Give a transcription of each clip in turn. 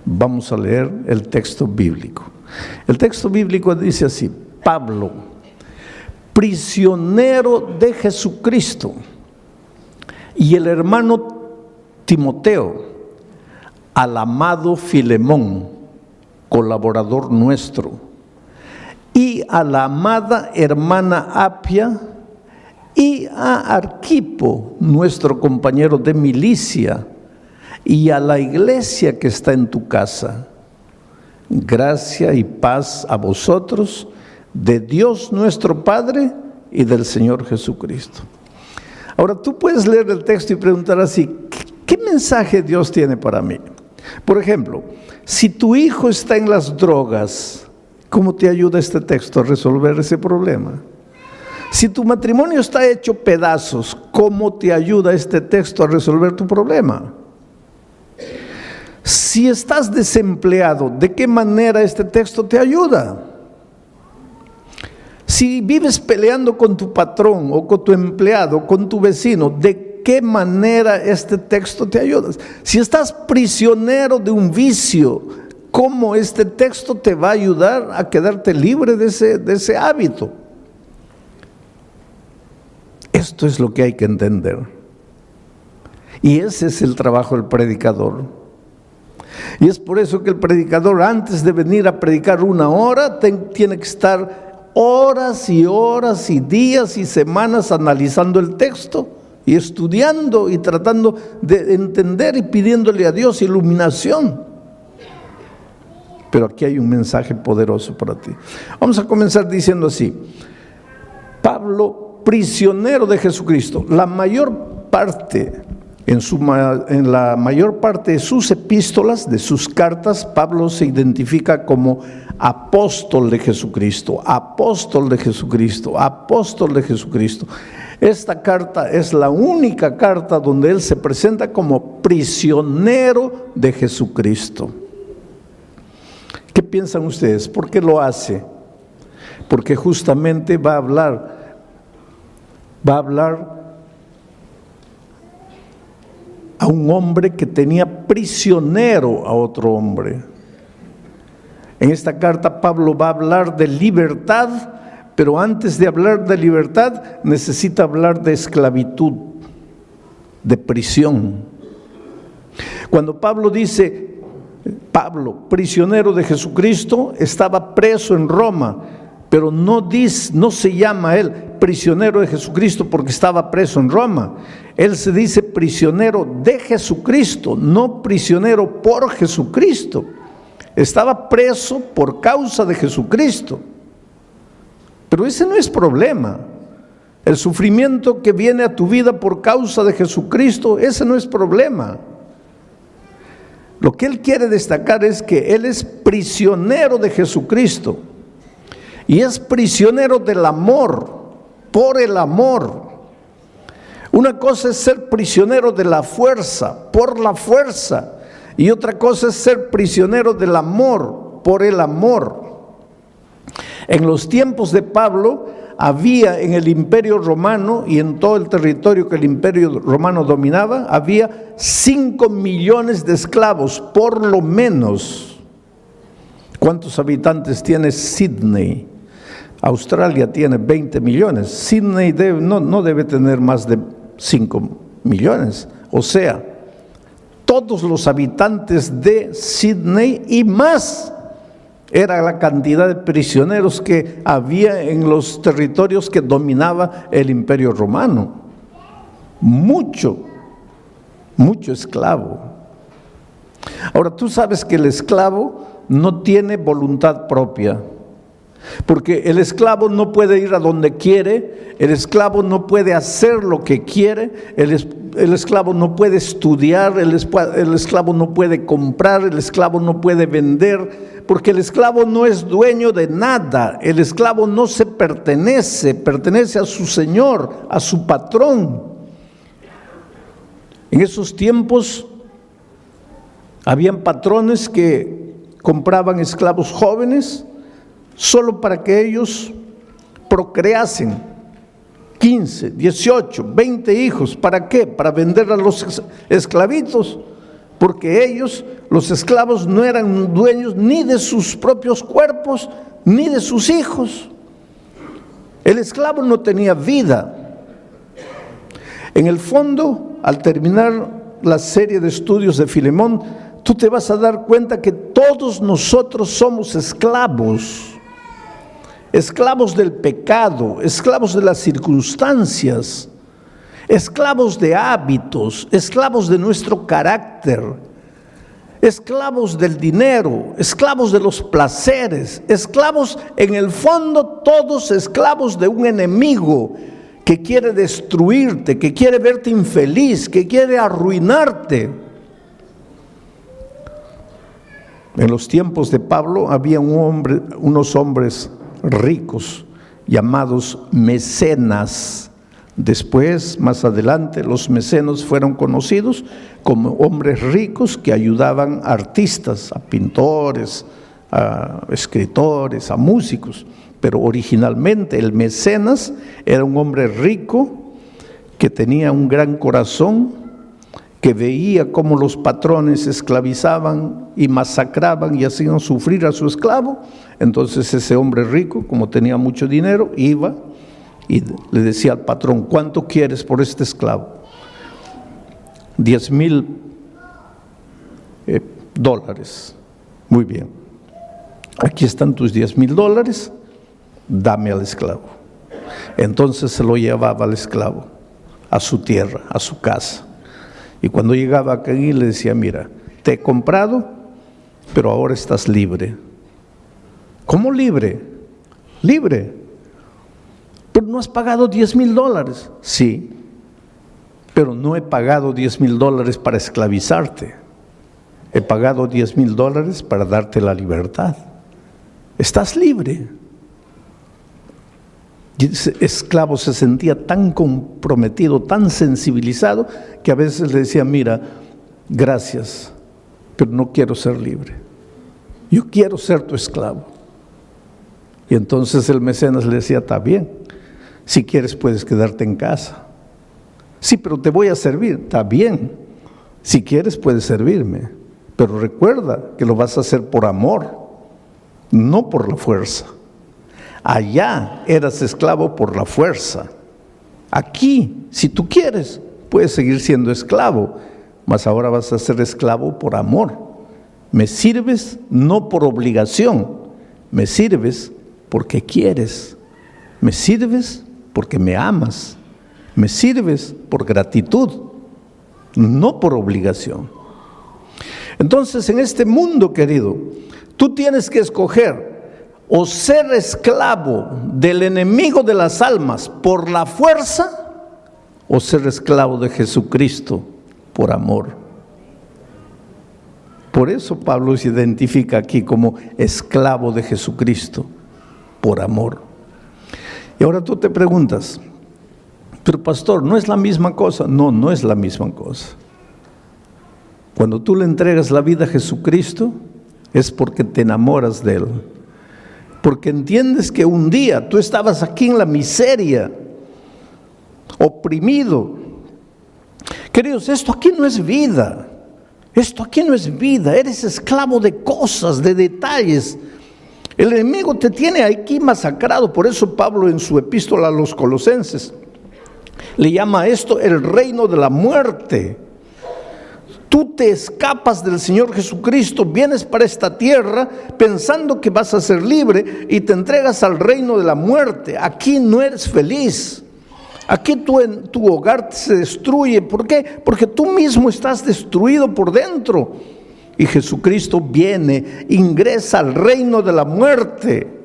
Vamos a leer el texto bíblico. El texto bíblico dice así: Pablo, prisionero de Jesucristo, y el hermano Timoteo, al amado Filemón, colaborador nuestro, y a la amada hermana Apia, y a Arquipo, nuestro compañero de milicia, y a la iglesia que está en tu casa. Gracia y paz a vosotros, de Dios nuestro Padre y del Señor Jesucristo. Ahora tú puedes leer el texto y preguntar así: ¿qué mensaje Dios tiene para mí? Por ejemplo, si tu hijo está en las drogas, ¿cómo te ayuda este texto a resolver ese problema? Si tu matrimonio está hecho pedazos, ¿cómo te ayuda este texto a resolver tu problema? Si estás desempleado, ¿de qué manera este texto te ayuda? Si vives peleando con tu patrón o con tu empleado, con tu vecino, ¿de qué manera este texto te ayuda? Si estás prisionero de un vicio, ¿cómo este texto te va a ayudar a quedarte libre de ese hábito? Esto es lo que hay que entender. Y ese es el trabajo del predicador. Y es por eso que el predicador, antes de venir a predicar una hora, tiene que estar horas y horas y días y semanas analizando el texto y estudiando y tratando de entender y pidiéndole a Dios iluminación. Pero aquí hay un mensaje poderoso para ti. Vamos a comenzar diciendo así: Pablo, prisionero de Jesucristo. En la mayor parte de sus epístolas, de sus cartas, Pablo se identifica como apóstol de Jesucristo, apóstol de Jesucristo, apóstol de Jesucristo. Esta carta es la única carta donde él se presenta como prisionero de Jesucristo. ¿Qué piensan ustedes? ¿Por qué lo hace? Porque justamente va a hablar a un hombre que tenía prisionero a otro hombre. En esta carta Pablo va a hablar de libertad, pero antes de hablar de libertad necesita hablar de esclavitud, de prisión. Cuando Pablo dice, Pablo, prisionero de Jesucristo, estaba preso en Roma, pero no se llama él prisionero de Jesucristo porque estaba preso en Roma. Él se dice prisionero de Jesucristo, no prisionero por Jesucristo. Estaba preso por causa de Jesucristo. Pero ese no es problema. El sufrimiento que viene a tu vida por causa de Jesucristo, ese no es problema. Lo que él quiere destacar es que él es prisionero de Jesucristo. Y es prisionero del amor, por el amor. Una cosa es ser prisionero de la fuerza, por la fuerza. Y otra cosa es ser prisionero del amor, por el amor. En los tiempos de Pablo había en el Imperio Romano y en todo el territorio que el Imperio Romano dominaba, había 5 millones de esclavos, por lo menos. ¿Cuántos habitantes tiene Sydney? Australia tiene 20 millones. Sydney no debe tener más de 5 millones. O sea, todos los habitantes de Sydney y más era la cantidad de prisioneros que había en los territorios que dominaba el Imperio Romano. Mucho esclavo. Ahora, tú sabes que el esclavo no tiene voluntad propia. Porque el esclavo no puede ir a donde quiere, el esclavo no puede hacer lo que quiere, el esclavo no puede estudiar, el esclavo no puede comprar, el esclavo no puede vender, porque el esclavo no es dueño de nada, el esclavo no se pertenece a su señor, a su patrón. En esos tiempos habían patrones que compraban esclavos jóvenes solo para que ellos procreasen 15, 18, 20 hijos. ¿Para qué? Para vender a los esclavitos, porque ellos, los esclavos, no eran dueños ni de sus propios cuerpos, ni de sus hijos. El esclavo no tenía vida. En el fondo, al terminar la serie de estudios de Filemón, tú te vas a dar cuenta que todos nosotros somos esclavos. Esclavos del pecado, esclavos de las circunstancias, esclavos de hábitos, esclavos de nuestro carácter, esclavos del dinero, esclavos de los placeres, esclavos, en el fondo, todos esclavos de un enemigo que quiere destruirte, que quiere verte infeliz, que quiere arruinarte. En los tiempos de Pablo había unos hombres ricos llamados mecenas. Después, más adelante, los mecenas fueron conocidos como hombres ricos que ayudaban a artistas, a pintores, a escritores, a músicos. Pero originalmente el mecenas era un hombre rico que tenía un gran corazón, que veía cómo los patrones esclavizaban y masacraban y hacían sufrir a su esclavo. Entonces ese hombre rico, como tenía mucho dinero, iba y le decía al patrón: ¿cuánto quieres por este esclavo? $10,000. Muy bien, aquí están tus $10,000, dame al esclavo. Entonces se lo llevaba al esclavo a su tierra, a su casa. Y cuando llegaba aquí le decía: mira, te he comprado, pero ahora estás libre. ¿Cómo libre? Libre. Pero no has pagado $10,000. Sí, pero no he pagado $10,000 para esclavizarte. He pagado $10,000 para darte la libertad. Estás libre. Y ese esclavo se sentía tan comprometido, tan sensibilizado, que a veces le decía: mira, gracias, pero no quiero ser libre. Yo quiero ser tu esclavo. Y entonces el mecenas le decía: está bien, si quieres puedes quedarte en casa. Sí, pero te voy a servir. Está bien, si quieres puedes servirme, pero recuerda que lo vas a hacer por amor, no por la fuerza. Allá eras esclavo por la fuerza. Aquí, si tú quieres, puedes seguir siendo esclavo, mas ahora vas a ser esclavo por amor. Me sirves no por obligación, me sirves porque quieres, me sirves porque me amas, me sirves por gratitud, no por obligación. Entonces, en este mundo, querido, tú tienes que escoger: o ser esclavo del enemigo de las almas por la fuerza, o ser esclavo de Jesucristo por amor. Por eso Pablo se identifica aquí como esclavo de Jesucristo por amor. Y ahora tú te preguntas: pero pastor, ¿no es la misma cosa? No, no es la misma cosa. Cuando tú le entregas la vida a Jesucristo, es porque te enamoras de Él. Porque entiendes que un día tú estabas aquí en la miseria, oprimido. Queridos, esto aquí no es vida. Esto aquí no es vida. Eres esclavo de cosas, de detalles. El enemigo te tiene aquí masacrado. Por eso Pablo, en su epístola a los Colosenses, le llama a esto el reino de la muerte. Tú te escapas del Señor Jesucristo, vienes para esta tierra pensando que vas a ser libre y te entregas al reino de la muerte. Aquí no eres feliz. Aquí tu hogar se destruye. ¿Por qué? Porque tú mismo estás destruido por dentro. Y Jesucristo viene, ingresa al reino de la muerte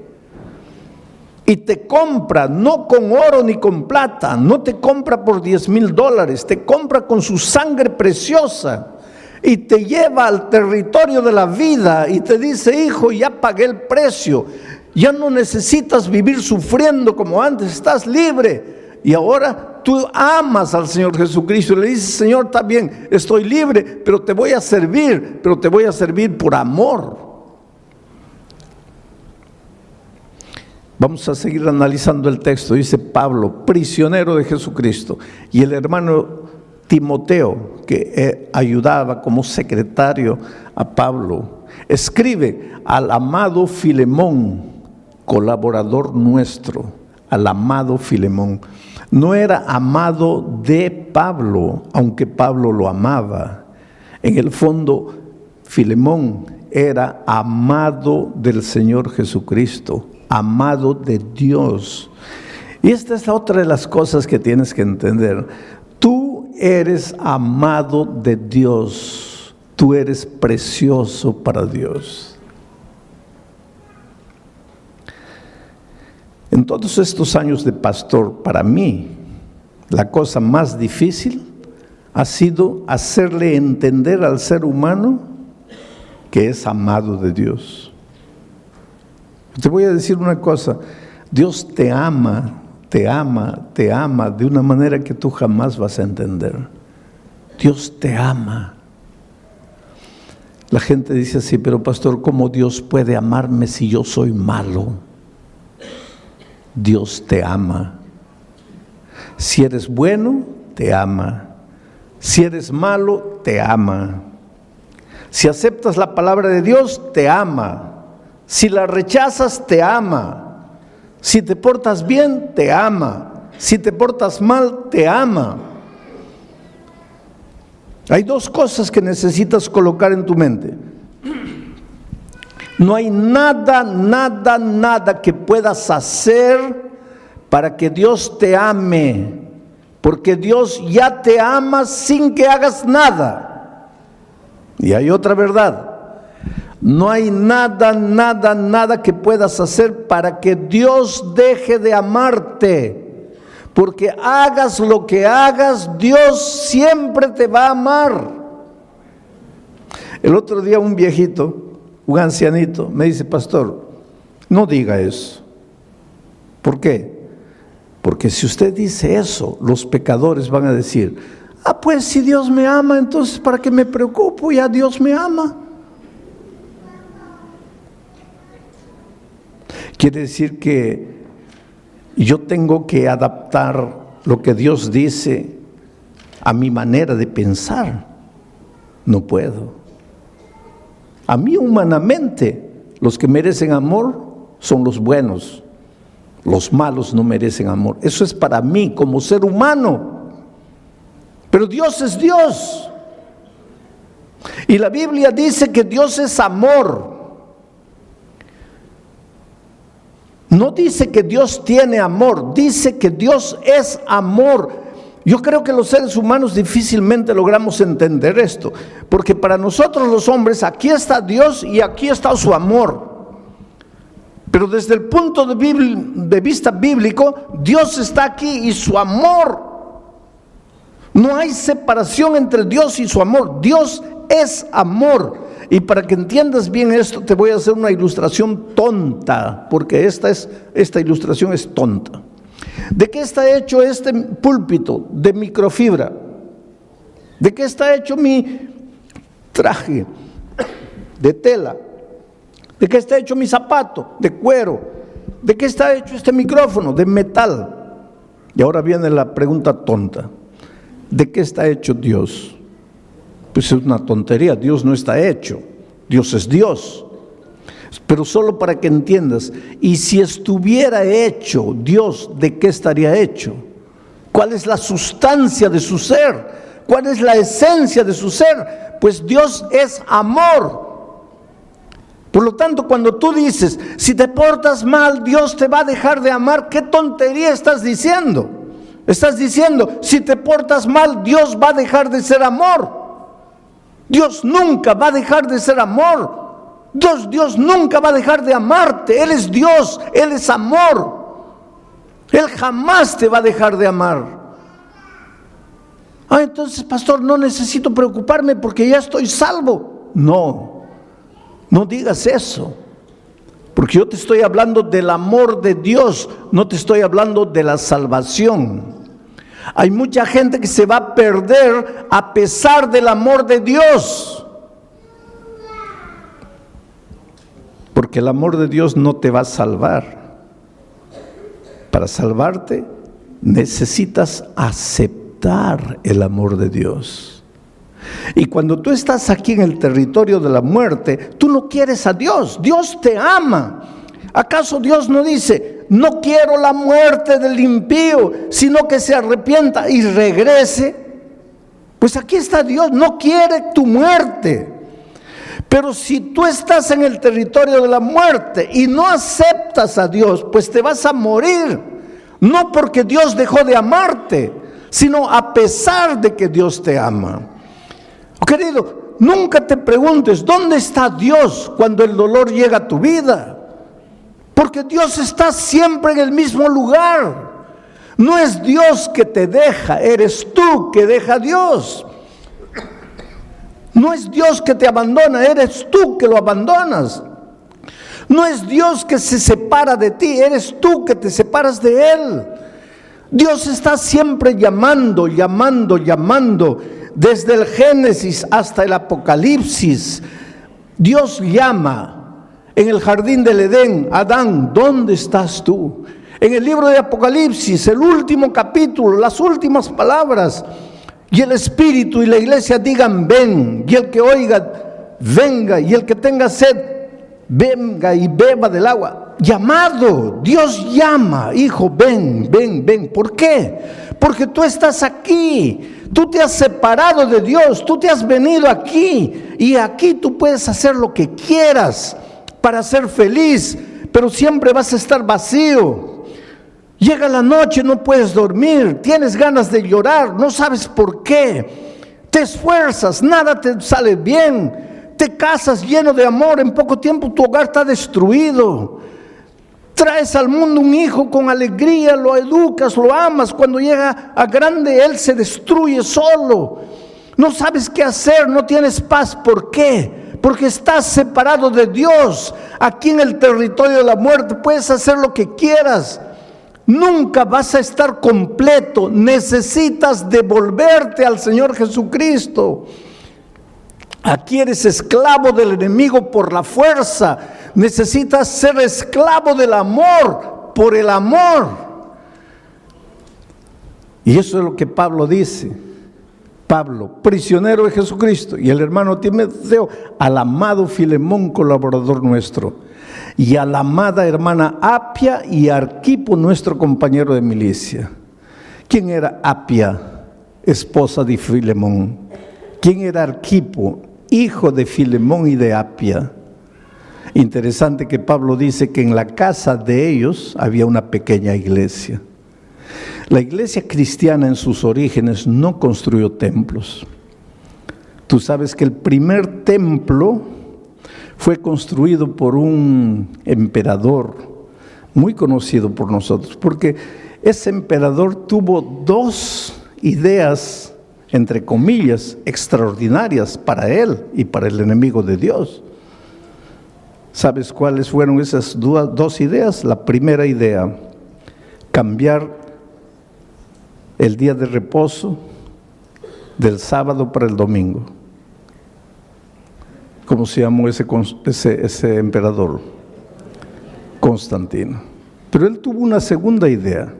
y te compra, no con oro ni con plata, no te compra por $10,000, te compra con su sangre preciosa. Y te lleva al territorio de la vida y te dice: hijo, ya pagué el precio, ya no necesitas vivir sufriendo como antes, estás libre. Y ahora tú amas al Señor Jesucristo y le dices: Señor, está bien, estoy libre, pero te voy a servir, pero te voy a servir por amor. Vamos a seguir analizando el texto. Dice Pablo, prisionero de Jesucristo. Y el hermano Timoteo, que ayudaba como secretario a Pablo, escribe al amado Filemón, colaborador nuestro, al amado Filemón. No era amado de Pablo, aunque Pablo lo amaba. En el fondo, Filemón era amado del Señor Jesucristo, amado de Dios. Y esta es otra de las cosas que tienes que entender. Tú eres amado de Dios, tú eres precioso para Dios. En todos estos años de pastor, para mí, la cosa más difícil ha sido hacerle entender al ser humano que es amado de Dios. Te voy a decir una cosa, Dios te ama, te ama, te ama de una manera que tú jamás vas a entender. Dios te ama. La gente dice así, pero pastor, ¿cómo Dios puede amarme si yo soy malo? Dios te ama. Si eres bueno, te ama. Si eres malo, te ama. Si aceptas la palabra de Dios, te ama. Si la rechazas, te ama. Si te portas bien, te ama. Si te portas mal, te ama. Hay dos cosas que necesitas colocar en tu mente. No hay nada que puedas hacer para que Dios te ame, porque Dios ya te ama sin que hagas nada. Y hay otra verdad. No hay nada que puedas hacer para que Dios deje de amarte, porque hagas lo que hagas, Dios siempre te va a amar. El otro día un viejito, un ancianito, me dice, pastor, no diga eso. ¿Por qué? Porque si usted dice eso, los pecadores van a decir, pues si Dios me ama, entonces ¿para qué me preocupo? Ya Dios me ama. Quiere decir que yo tengo que adaptar lo que Dios dice a mi manera de pensar. No puedo. A mí humanamente, los que merecen amor son los buenos. Los malos no merecen amor. Eso es para mí como ser humano. Pero Dios es Dios. Y la Biblia dice que Dios es amor. No dice que Dios tiene amor, dice que Dios es amor. Yo creo que los seres humanos difícilmente logramos entender esto, porque para nosotros los hombres, aquí está Dios y aquí está su amor. Pero desde el punto de vista bíblico, Dios está aquí y su amor. No hay separación entre Dios y su amor. Dios es amor. Y para que entiendas bien esto, te voy a hacer una ilustración tonta, porque esta ilustración es tonta. ¿De qué está hecho este púlpito? De microfibra. ¿De qué está hecho mi traje? De tela. ¿De qué está hecho mi zapato? De cuero. ¿De qué está hecho este micrófono? De metal. Y ahora viene la pregunta tonta. ¿De qué está hecho Dios? Pues es una tontería, Dios no está hecho, Dios es Dios. Pero solo para que entiendas, y si estuviera hecho Dios, ¿de qué estaría hecho? ¿Cuál es la sustancia de su ser? ¿Cuál es la esencia de su ser? Pues Dios es amor. Por lo tanto, cuando tú dices, si te portas mal, Dios te va a dejar de amar, ¿qué tontería estás diciendo? Estás diciendo, si te portas mal, Dios va a dejar de ser amor. Dios nunca va a dejar de ser amor. Dios nunca va a dejar de amarte. Él es Dios, Él es amor. Él jamás te va a dejar de amar. Entonces, pastor, no necesito preocuparme porque ya estoy salvo. No digas eso. Porque yo te estoy hablando del amor de Dios, no te estoy hablando de la salvación. Hay mucha gente que se va a perder a pesar del amor de Dios. Porque el amor de Dios no te va a salvar. Para salvarte necesitas aceptar experimentar el amor de Dios. Y cuando tú estás aquí en el territorio de la muerte, tú no quieres a Dios. Dios te ama. ¿Acaso Dios no dice, no quiero la muerte del impío, sino que se arrepienta y regrese? Pues aquí está Dios, no quiere tu muerte. Pero si tú estás en el territorio de la muerte y no aceptas a Dios, pues te vas a morir. No porque Dios dejó de amarte, sino a pesar de que Dios te ama. Querido, nunca te preguntes, ¿dónde está Dios cuando el dolor llega a tu vida? Porque Dios está siempre en el mismo lugar. No es Dios que te deja, eres tú que deja a Dios. No es Dios que te abandona, eres tú que lo abandonas. No es Dios que se separa de ti, eres tú que te separas de Él. Dios está siempre llamando, llamando, llamando. Desde el Génesis hasta el Apocalipsis, Dios llama. En el jardín del Edén, Adán, ¿dónde estás tú? En el libro de Apocalipsis, el último capítulo, las últimas palabras, y el Espíritu y la iglesia digan, ven, y el que oiga, venga, y el que tenga sed, venga y beba del agua. Llamado, Dios llama, hijo, ven, ven, ven. ¿Por qué? Porque tú estás aquí, tú te has separado de Dios, tú te has venido aquí, y aquí tú puedes hacer lo que quieras para ser feliz, pero siempre vas a estar vacío. Llega la noche, no puedes dormir, tienes ganas de llorar, no sabes por qué. Te esfuerzas, nada te sale bien. Te casas lleno de amor, en poco tiempo tu hogar está destruido. Traes al mundo un hijo con alegría, lo educas, lo amas. Cuando llega a grande, él se destruye solo. No sabes qué hacer, no tienes paz. ¿Por qué? Porque estás separado de Dios. Aquí en el territorio de la muerte puedes hacer lo que quieras. Nunca vas a estar completo. Necesitas devolverte al Señor Jesucristo. Aquí eres esclavo del enemigo por la fuerza. Necesitas ser esclavo del amor por el amor. Y eso es lo que Pablo dice. Pablo, prisionero de Jesucristo, y el hermano Timoteo, al amado Filemón, colaborador nuestro, y a la amada hermana Apia y Arquipo, nuestro compañero de milicia. ¿Quién era Apia, esposa de Filemón? ¿Quién era Arquipo, hijo de Filemón y de Apia? Interesante que Pablo dice que en la casa de ellos había una pequeña iglesia. La iglesia cristiana en sus orígenes no construyó templos. Tú sabes que el primer templo fue construido por un emperador muy conocido por nosotros, porque ese emperador tuvo dos ideas, entre comillas, extraordinarias para él y para el enemigo de Dios. ¿Sabes cuáles fueron esas dos ideas? La primera idea, cambiar el día de reposo del sábado para el domingo. ¿Cómo se llamó ese emperador? Constantino. Pero él tuvo una segunda idea,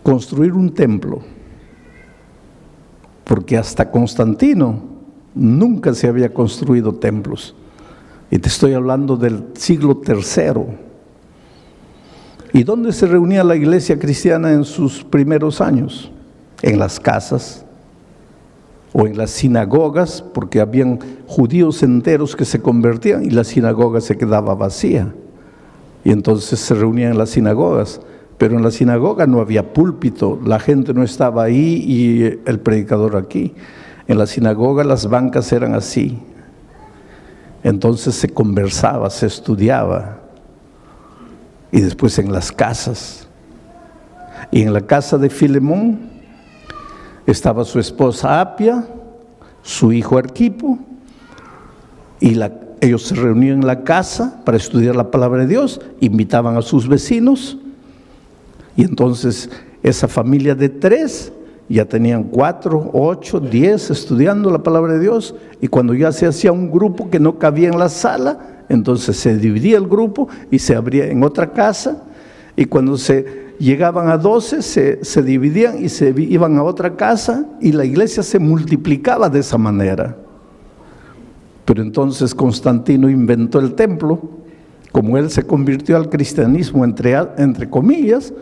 construir un templo, porque hasta Constantino nunca se había construido templos. Y te estoy hablando del siglo III. ¿Y dónde se reunía la iglesia cristiana en sus primeros años? En las casas o en las sinagogas, porque habían judíos enteros que se convertían y la sinagoga se quedaba vacía. Y entonces se reunían en las sinagogas, pero en la sinagoga no había púlpito, la gente no estaba ahí y el predicador aquí. En la sinagoga las bancas eran así. Entonces se conversaba, se estudiaba. Y después en las casas. Y en la casa de Filemón estaba su esposa Apia, su hijo Arquipo, y ellos se reunían en la casa para estudiar la palabra de Dios, invitaban a sus vecinos, y entonces esa familia de 3 ya tenían 4, 8, 10 estudiando la palabra de Dios, y cuando ya se hacía un grupo que no cabía en la sala, entonces se dividía el grupo y se abría en otra casa, y cuando se llegaban a 12, se dividían y se iban a otra casa y la iglesia se multiplicaba de esa manera. Pero entonces Constantino inventó el templo. Como él se convirtió al cristianismo entre comillas,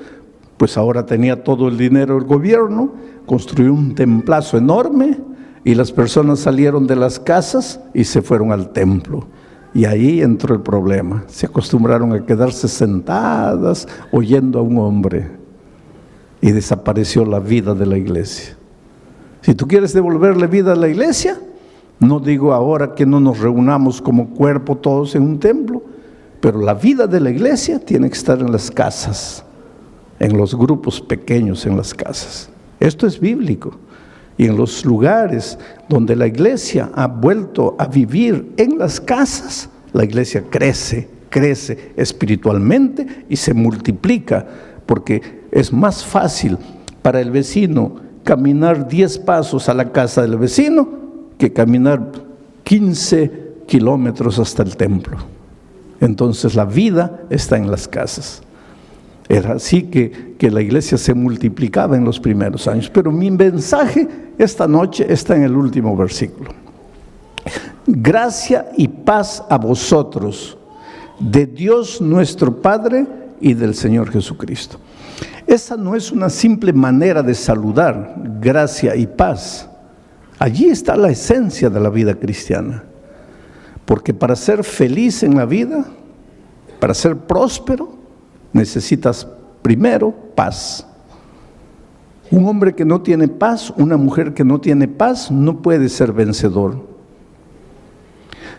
pues ahora tenía todo el dinero del gobierno, construyó un templazo enorme y las personas salieron de las casas y se fueron al templo. Y ahí entró el problema. Se acostumbraron a quedarse sentadas oyendo a un hombre y desapareció la vida de la iglesia. Si tú quieres devolverle vida a la iglesia, no digo ahora que no nos reunamos como cuerpo todos en un templo, pero la vida de la iglesia tiene que estar en las casas, en los grupos pequeños en las casas. Esto es bíblico. Y en los lugares donde la iglesia ha vuelto a vivir en las casas, la iglesia crece espiritualmente y se multiplica, porque es más fácil para el vecino caminar 10 pasos a la casa del vecino que caminar 15 kilómetros hasta el templo. Entonces la vida está en las casas. Era así que la iglesia se multiplicaba en los primeros años. Pero mi mensaje esta noche está en el último versículo. Gracia y paz a vosotros, de Dios nuestro Padre y del Señor Jesucristo. Esa no es una simple manera de saludar, gracia y paz. Allí está la esencia de la vida cristiana. Porque para ser feliz en la vida, para ser próspero, necesitas primero paz. Un hombre que no tiene paz, una mujer que no tiene paz, no puede ser vencedor.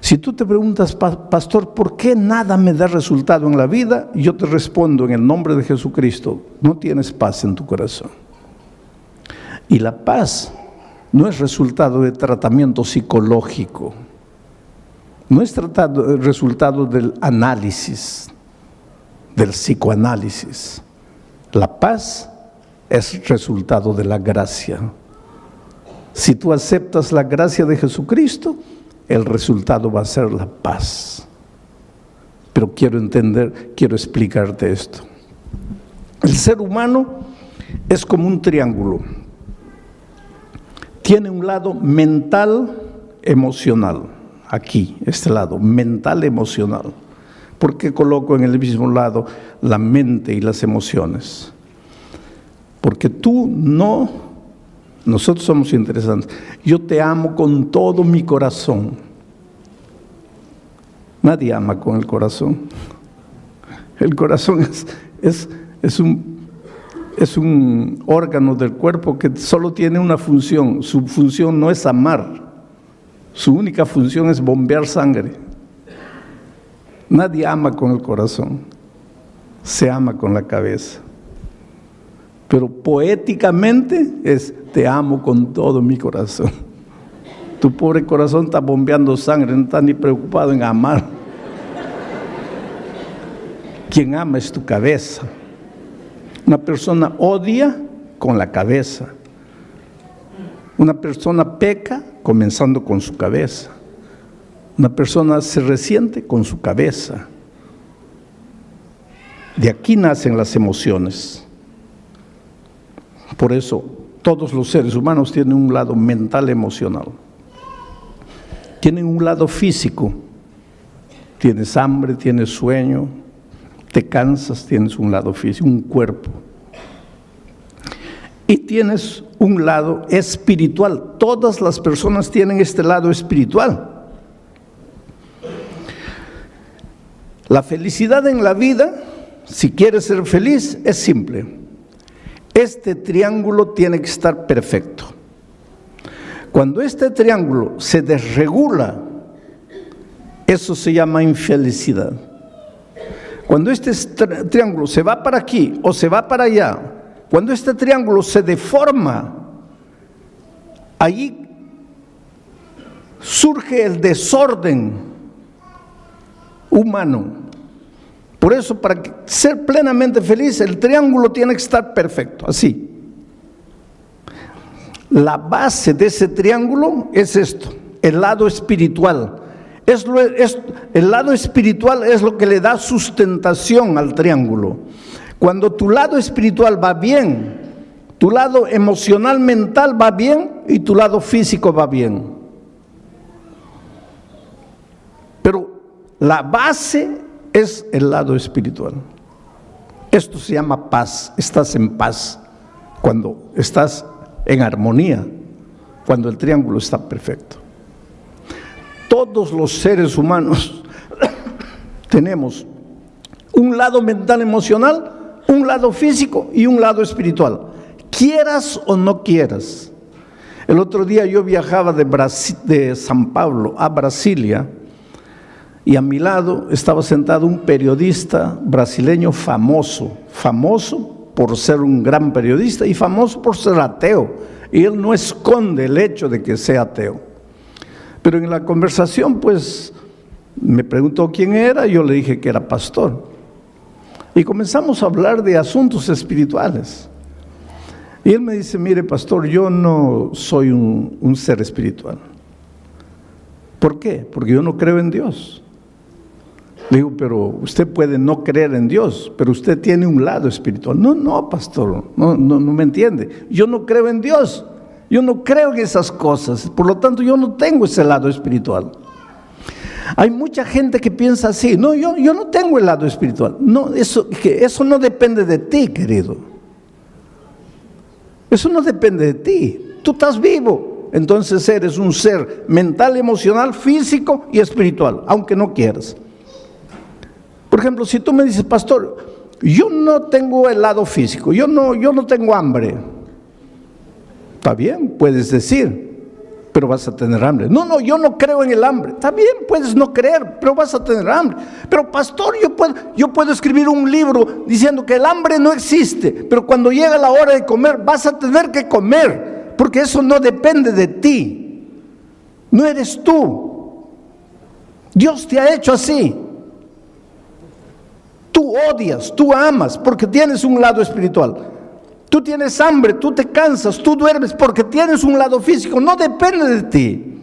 Si tú te preguntas, pastor, ¿por qué nada me da resultado en la vida? Yo te respondo en el nombre de Jesucristo, no tienes paz en tu corazón. Y la paz no es resultado de tratamiento psicológico, no es resultado del análisis, del psicoanálisis. La paz es resultado de la gracia. Si tú aceptas la gracia de Jesucristo, el resultado va a ser la paz. Pero quiero explicarte esto. El ser humano es como un triángulo. Tiene un lado mental, emocional. Aquí, este lado, mental, emocional. ¿Por qué coloco en el mismo lado la mente y las emociones? Porque nosotros somos interesantes. Yo te amo con todo mi corazón. Nadie ama con el corazón. El corazón es un órgano del cuerpo que solo tiene una función. Su función no es amar. Su única función es bombear sangre. Nadie ama con el corazón, se ama con la cabeza. Pero poéticamente es, te amo con todo mi corazón. Tu pobre corazón está bombeando sangre, no está ni preocupado en amar. Quien ama es tu cabeza. Una persona odia con la cabeza. Una persona peca comenzando con su cabeza. Una persona se resiente con su cabeza. De aquí nacen las emociones. Por eso todos los seres humanos tienen un lado mental, emocional. Tienen un lado físico. Tienes hambre, tienes sueño, te cansas, tienes un lado físico, un cuerpo. Y tienes un lado espiritual. Todas las personas tienen este lado espiritual. La felicidad en la vida, si quieres ser feliz, es simple. Este triángulo tiene que estar perfecto. Cuando este triángulo se desregula, eso se llama infelicidad. Cuando este triángulo se va para aquí o se va para allá, cuando este triángulo se deforma, allí surge el desorden humano. Por eso, para ser plenamente feliz, el triángulo tiene que estar perfecto, así. La base de ese triángulo es esto, el lado espiritual. El lado espiritual es lo que le da sustentación al triángulo. Cuando tu lado espiritual va bien, tu lado emocional, mental va bien y tu lado físico va bien. Pero la base es el lado espiritual. Esto se llama paz. Estás en paz cuando estás en armonía, cuando el triángulo está perfecto. Todos los seres humanos tenemos un lado mental, emocional, un lado físico y un lado espiritual, quieras o no quieras. El otro día yo viajaba de San Pablo a Brasilia y a mi lado estaba sentado un periodista brasileño famoso por ser un gran periodista y famoso por ser ateo, y él no esconde el hecho de que sea ateo. Pero en la conversación pues me preguntó quién era, y yo le dije que era pastor. Y comenzamos a hablar de asuntos espirituales. Y él me dice, mire pastor, yo no soy un ser espiritual. ¿Por qué? Porque yo no creo en Dios. Le digo, pero usted puede no creer en Dios, pero usted tiene un lado espiritual. No, pastor, no me entiende. Yo no creo en Dios, yo no creo en esas cosas, por lo tanto yo no tengo ese lado espiritual. Hay mucha gente que piensa así, no, yo no tengo el lado espiritual. No, eso no depende de ti, querido. Eso no depende de ti. Tú estás vivo, entonces eres un ser mental, emocional, físico y espiritual, aunque no quieras. Por ejemplo, si tú me dices, pastor, yo no tengo el lado físico, yo no tengo hambre. Está bien, puedes decir, pero vas a tener hambre. No, yo no creo en el hambre. Está bien, puedes no creer, pero vas a tener hambre. Pero pastor, yo puedo escribir un libro diciendo que el hambre no existe, pero cuando llega la hora de comer, vas a tener que comer, porque eso no depende de ti. No eres tú. Dios te ha hecho así. Tú odias, tú amas, porque tienes un lado espiritual. Tú tienes hambre, tú te cansas, tú duermes porque tienes un lado físico, no depende de ti.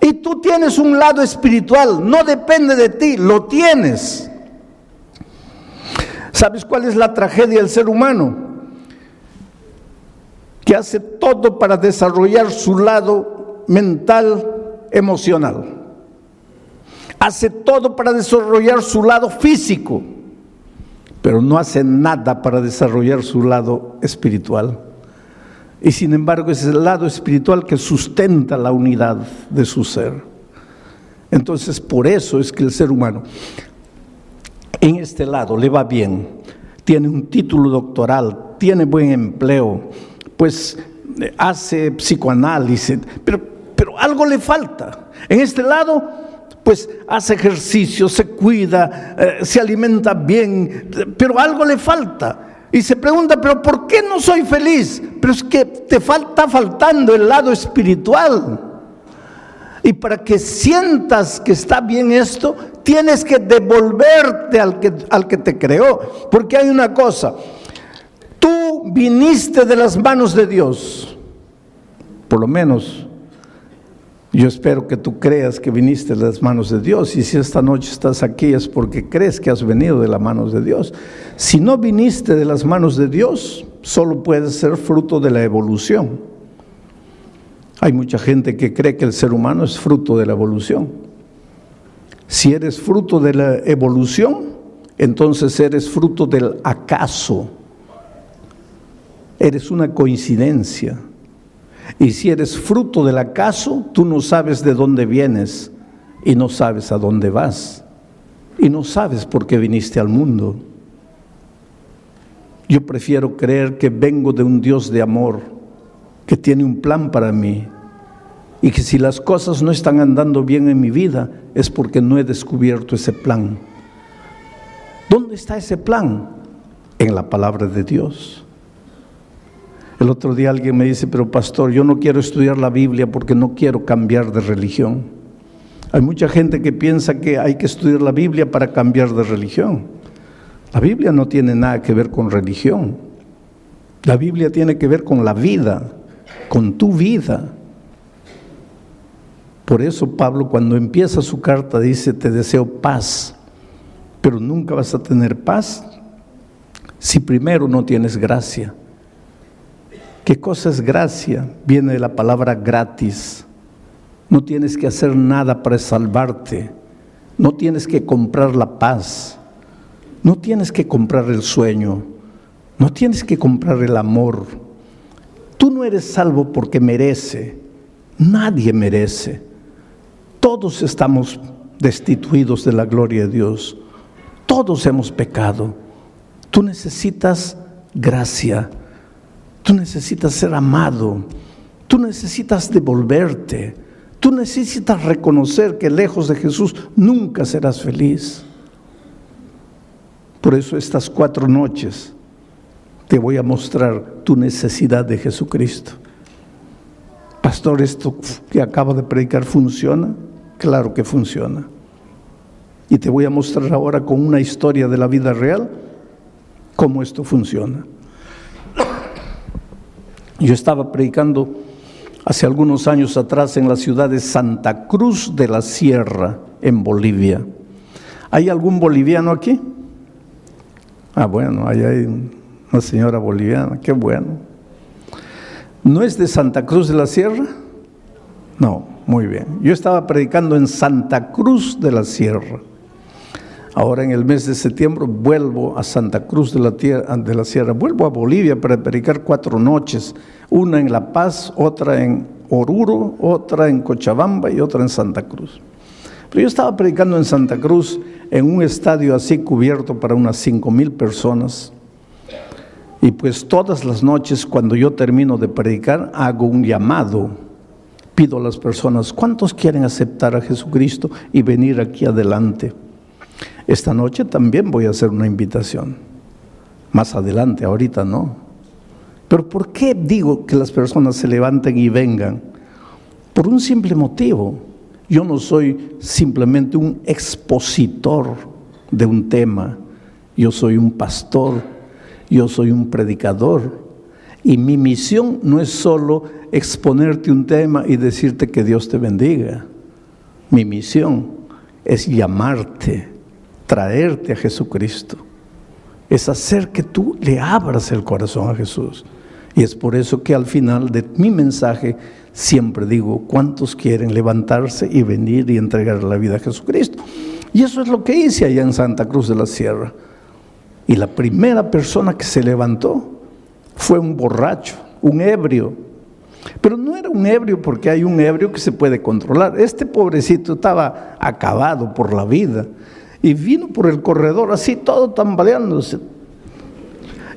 Y tú tienes un lado espiritual, no depende de ti, lo tienes. ¿Sabes cuál es la tragedia del ser humano? Que hace todo para desarrollar su lado mental, emocional. Hace todo para desarrollar su lado físico, pero no hace nada para desarrollar su lado espiritual. Y sin embargo es el lado espiritual que sustenta la unidad de su ser. Entonces por eso es que el ser humano en este lado le va bien, tiene un título doctoral, tiene buen empleo, pues hace psicoanálisis, pero algo le falta. En este lado pues hace ejercicio, se cuida, se alimenta bien, pero algo le falta. Y se pregunta, pero ¿por qué no soy feliz? Pero es que te está faltando el lado espiritual. Y para que sientas que está bien esto, tienes que devolverte al que te creó. Porque hay una cosa, tú viniste de las manos de Dios, por lo menos. Yo espero que tú creas que viniste de las manos de Dios, y si esta noche estás aquí es porque crees que has venido de las manos de Dios. Si no viniste de las manos de Dios, solo puedes ser fruto de la evolución. Hay mucha gente que cree que el ser humano es fruto de la evolución. Si eres fruto de la evolución, entonces eres fruto del acaso. Eres una coincidencia. Y si eres fruto del acaso, tú no sabes de dónde vienes y no sabes a dónde vas y no sabes por qué viniste al mundo. Yo prefiero creer que vengo de un Dios de amor, que tiene un plan para mí, y que si las cosas no están andando bien en mi vida es porque no he descubierto ese plan. ¿Dónde está ese plan? En la palabra de Dios. El otro día alguien me dice, pero pastor, yo no quiero estudiar la Biblia porque no quiero cambiar de religión. Hay mucha gente que piensa que hay que estudiar la Biblia para cambiar de religión. La Biblia no tiene nada que ver con religión. La Biblia tiene que ver con la vida, con tu vida. Por eso Pablo, cuando empieza su carta, dice, te deseo paz, pero nunca vas a tener paz si primero no tienes gracia? ¿Qué cosa es gracia? Viene de la palabra gratis. No tienes que hacer nada para salvarte. No tienes que comprar la paz. No tienes que comprar el sueño. No tienes que comprar el amor. Tú no eres salvo porque merece. Nadie merece. Todos estamos destituidos de la gloria de Dios. Todos hemos pecado. Tú necesitas gracia. Tú necesitas ser amado. Tú necesitas devolverte. Tú necesitas reconocer que lejos de Jesús nunca serás feliz. Por eso estas 4 noches te voy a mostrar tu necesidad de Jesucristo. Pastor, ¿esto que acabo de predicar funciona? Claro que funciona. Y te voy a mostrar ahora con una historia de la vida real cómo esto funciona. Yo estaba predicando hace algunos años atrás en la ciudad de Santa Cruz de la Sierra, en Bolivia. ¿Hay algún boliviano aquí? Bueno, ahí hay una señora boliviana, qué bueno. ¿No es de Santa Cruz de la Sierra? No, muy bien. Yo estaba predicando en Santa Cruz de la Sierra. Ahora en el mes de septiembre vuelvo a Santa Cruz de la Sierra, vuelvo a Bolivia para predicar 4 noches, una en La Paz, otra en Oruro, otra en Cochabamba y otra en Santa Cruz. Pero yo estaba predicando en Santa Cruz en un estadio así cubierto para unas 5,000 personas. Y pues todas las noches cuando yo termino de predicar hago un llamado, pido a las personas, ¿cuántos quieren aceptar a Jesucristo y venir aquí adelante? Esta noche también voy a hacer una invitación, más adelante, ahorita no. Pero ¿por qué digo que las personas se levanten y vengan? Por un simple motivo. Yo no soy simplemente un expositor de un tema, yo soy un pastor, yo soy un predicador. Y mi misión no es solo exponerte un tema y decirte que Dios te bendiga. Mi misión es llamarte, traerte a Jesucristo. Es hacer que tú le abras el corazón a Jesús. Y es por eso que al final de mi mensaje siempre digo, ¿cuántos quieren levantarse y venir y entregar la vida a Jesucristo? Y eso es lo que hice allá en Santa Cruz de la Sierra. Y la primera persona que se levantó fue un borracho, un ebrio. Pero no era un ebrio porque hay un ebrio que se puede controlar. Este pobrecito estaba acabado por la vida y vino por el corredor así todo tambaleándose.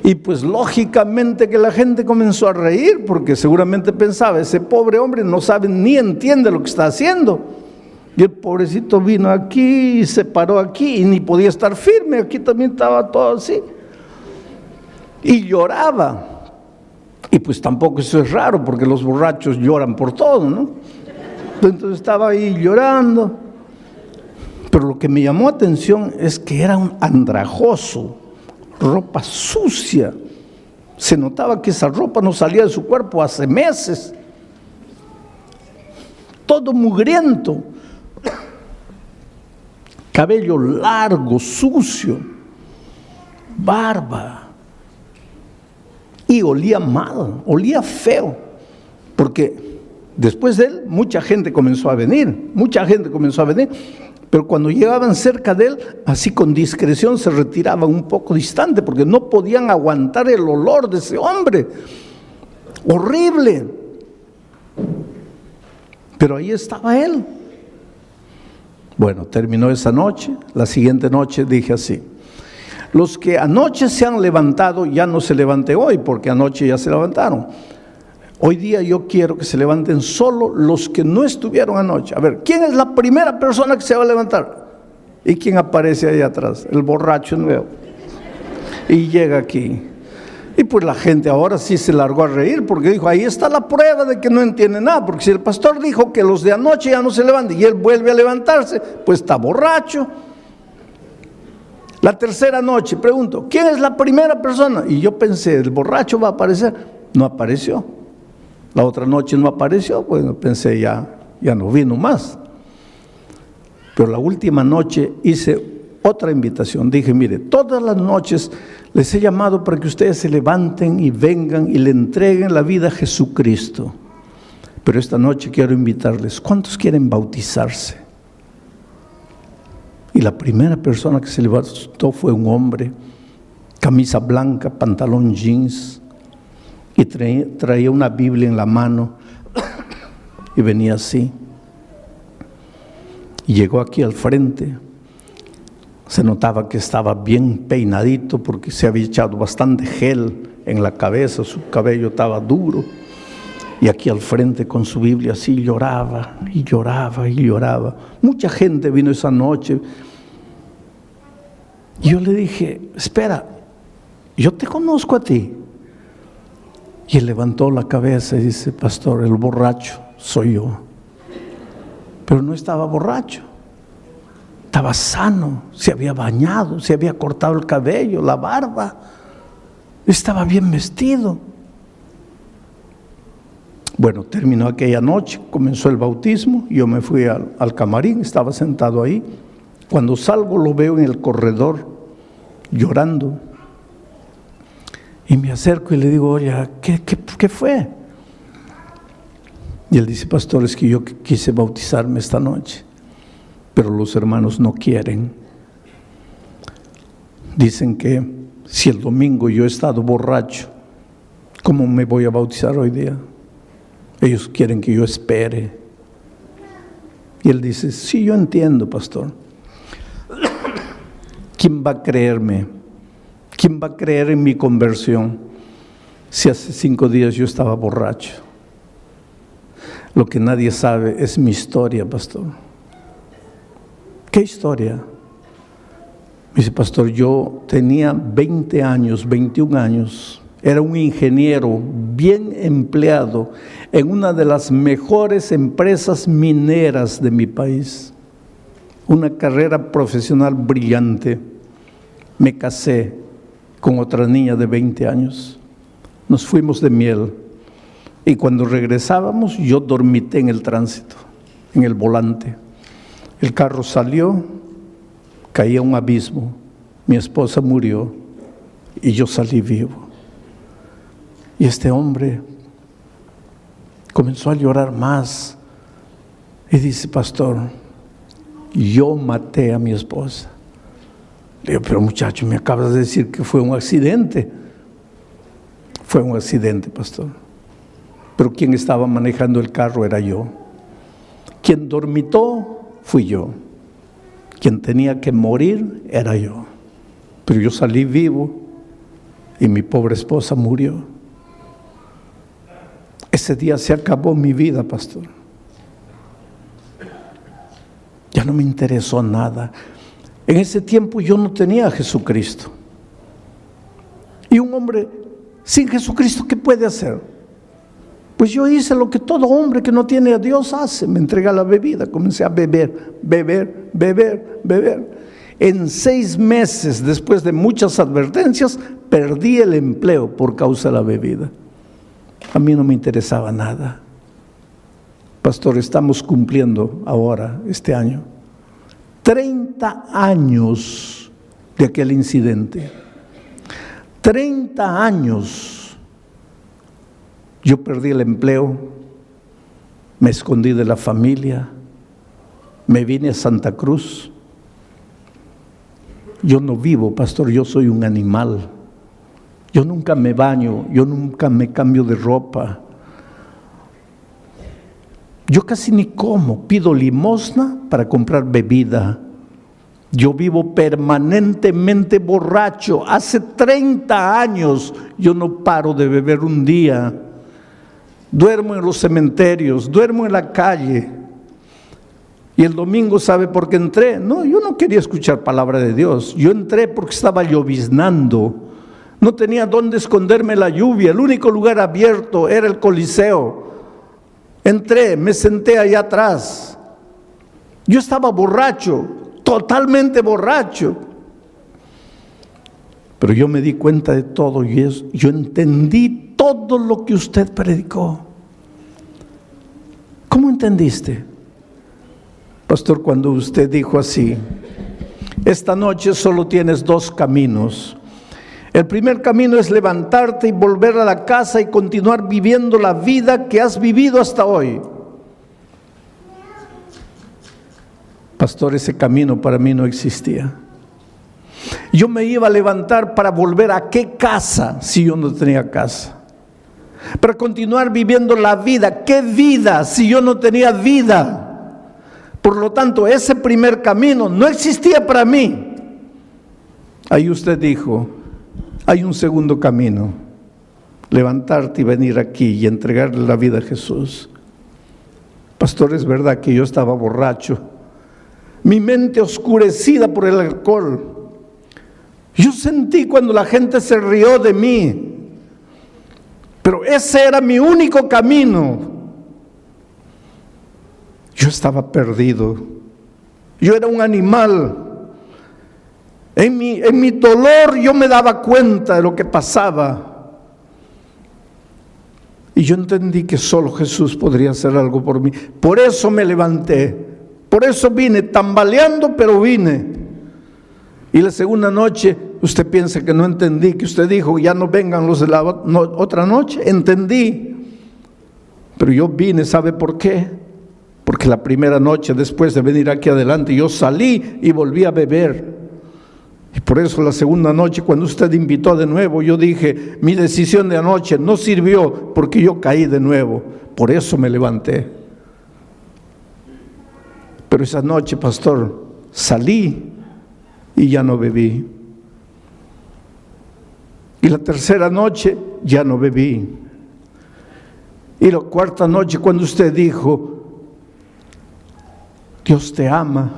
Y pues lógicamente que la gente comenzó a reír porque seguramente pensaba, ese pobre hombre no sabe ni entiende lo que está haciendo. Y el pobrecito vino aquí y se paró aquí y ni podía estar firme, aquí también estaba todo así. Y lloraba. Y pues tampoco eso es raro porque los borrachos lloran por todo, ¿no? Entonces estaba ahí llorando. Pero lo que me llamó atención es que era un andrajoso, ropa sucia. Se notaba que esa ropa no salía de su cuerpo hace meses. Todo mugriento. Cabello largo, sucio. Barba. Y olía mal, olía feo. Porque después de él, mucha gente comenzó a venir. Pero cuando llegaban cerca de él, así con discreción se retiraban un poco distante, porque no podían aguantar el olor de ese hombre. Horrible. Pero ahí estaba él. Bueno, terminó esa noche. La siguiente noche dije así: los que anoche se han levantado, ya no se levanten hoy, porque anoche ya se levantaron. Hoy día yo quiero que se levanten solo los que no estuvieron anoche. A ver, ¿quién es la primera persona que se va a levantar? ¿Y quién aparece ahí atrás? El borracho nuevo. Y llega aquí. Y pues la gente ahora sí se largó a reír porque dijo, ahí está la prueba de que no entiende nada. Porque si el pastor dijo que los de anoche ya no se levantan y él vuelve a levantarse, pues está borracho. La tercera noche, pregunto, ¿quién es la primera persona? Y yo pensé, ¿el borracho va a aparecer? No apareció. La otra noche no apareció, bueno, pensé ya no vino más. Pero la última noche hice otra invitación. Dije, mire, todas las noches les he llamado para que ustedes se levanten y vengan y le entreguen la vida a Jesucristo. Pero esta noche quiero invitarles, ¿cuántos quieren bautizarse? Y la primera persona que se levantó fue un hombre, camisa blanca, pantalón jeans, y traía una Biblia en la mano, y venía así. Y llegó aquí al frente. Se notaba que estaba bien peinadito porque se había echado bastante gel en la cabeza, su cabello estaba duro. Y aquí al frente con su Biblia así lloraba y lloraba y lloraba. Mucha gente vino esa noche. Y yo le dije, espera, yo te conozco a ti. Y él levantó la cabeza y dice, pastor, el borracho soy yo. Pero no estaba borracho. Estaba sano, se había bañado, se había cortado el cabello, la barba. Estaba bien vestido. Bueno, terminó aquella noche, comenzó el bautismo, yo me fui al camarín, estaba sentado ahí. Cuando salgo lo veo en el corredor, llorando. Y me acerco y le digo, oye, ¿qué fue? Y él dice, pastor, es que yo quise bautizarme esta noche, pero los hermanos no quieren. Dicen que si el domingo yo he estado borracho, ¿cómo me voy a bautizar hoy día? Ellos quieren que yo espere. Y él dice, sí, yo entiendo, pastor. ¿Quién va a creerme? ¿Quién va a creer en mi conversión si hace 5 días yo estaba borracho? Lo que nadie sabe es mi historia, pastor. ¿Qué historia? Me dice, pastor, yo tenía 20 años, 21 años. Era un ingeniero bien empleado en una de las mejores empresas mineras de mi país. Una carrera profesional brillante. Me casé con otra niña de 20 años. Nos fuimos de miel. Y cuando regresábamos, yo dormité en el tránsito, en el volante. El carro salió, caí a un abismo. Mi esposa murió y yo salí vivo. Y este hombre comenzó a llorar más y dice, pastor, yo maté a mi esposa. Le digo, pero muchacho, me acabas de decir que fue un accidente. Fue un accidente, pastor. Pero quien estaba manejando el carro era yo. Quien dormitó fui yo. Quien tenía que morir era yo. Pero yo salí vivo y mi pobre esposa murió. Ese día se acabó mi vida, pastor. Ya no me interesó nada. En ese tiempo yo no tenía a Jesucristo. Y un hombre sin Jesucristo, ¿qué puede hacer? Pues yo hice lo que todo hombre que no tiene a Dios hace. Me entregué a la bebida, comencé a beber. En 6 meses, después de muchas advertencias, perdí el empleo por causa de la bebida. A mí no me interesaba nada. Pastor, estamos cumpliendo ahora, este año, 30 años de aquel incidente. 30 años. Yo perdí el empleo, me escondí de la familia, me vine a Santa Cruz. Yo no vivo, pastor, yo soy un animal. Yo nunca me baño, yo nunca me cambio de ropa. Yo casi ni como, pido limosna para comprar bebida. Yo vivo permanentemente borracho. Hace 30 años yo no paro de beber un día. Duermo en los cementerios, duermo en la calle. Y el domingo, ¿sabe por qué entré? No, yo no quería escuchar palabra de Dios. Yo entré porque estaba lloviznando. No tenía dónde esconderme la lluvia. El único lugar abierto era el Coliseo. Entré, me senté allá atrás. Yo estaba borracho, totalmente borracho. Pero yo me di cuenta de todo y yo entendí todo lo que usted predicó. ¿Cómo entendiste? Pastor, cuando usted dijo así, Esta noche solo tienes dos caminos. El primer camino es levantarte y volver a la casa y continuar viviendo la vida que has vivido hasta hoy. Pastor, ese camino para mí no existía. Yo me iba a levantar para volver a qué casa si yo no tenía casa. Para continuar viviendo la vida. ¿Qué vida si yo no tenía vida? Por lo tanto, ese primer camino no existía para mí. Ahí usted dijo, hay un segundo camino. Levantarte y venir aquí y entregarle la vida a Jesús. Pastor, es verdad que yo estaba borracho. Mi mente oscurecida por el alcohol. Yo sentí cuando la gente se rió de mí. Pero ese era mi único camino. Yo estaba perdido. Yo era un animal. En mi dolor yo me daba cuenta de lo que pasaba. Y yo entendí que solo Jesús podría hacer algo por mí. Por eso me levanté. Por eso vine, tambaleando, pero vine. Y la segunda noche, usted piensa que no entendí, que usted dijo, ya no vengan los de la otra noche. Entendí. Pero yo vine, ¿sabe por qué? Porque la primera noche, después de venir aquí adelante, yo salí y volví a beber. Y por eso la segunda noche, cuando usted invitó de nuevo, yo dije, mi decisión de anoche no sirvió porque yo caí de nuevo. Por eso me levanté. Pero esa noche, pastor, salí y ya no bebí. Y la tercera noche ya no bebí. Y la cuarta noche, cuando usted dijo, Dios te ama,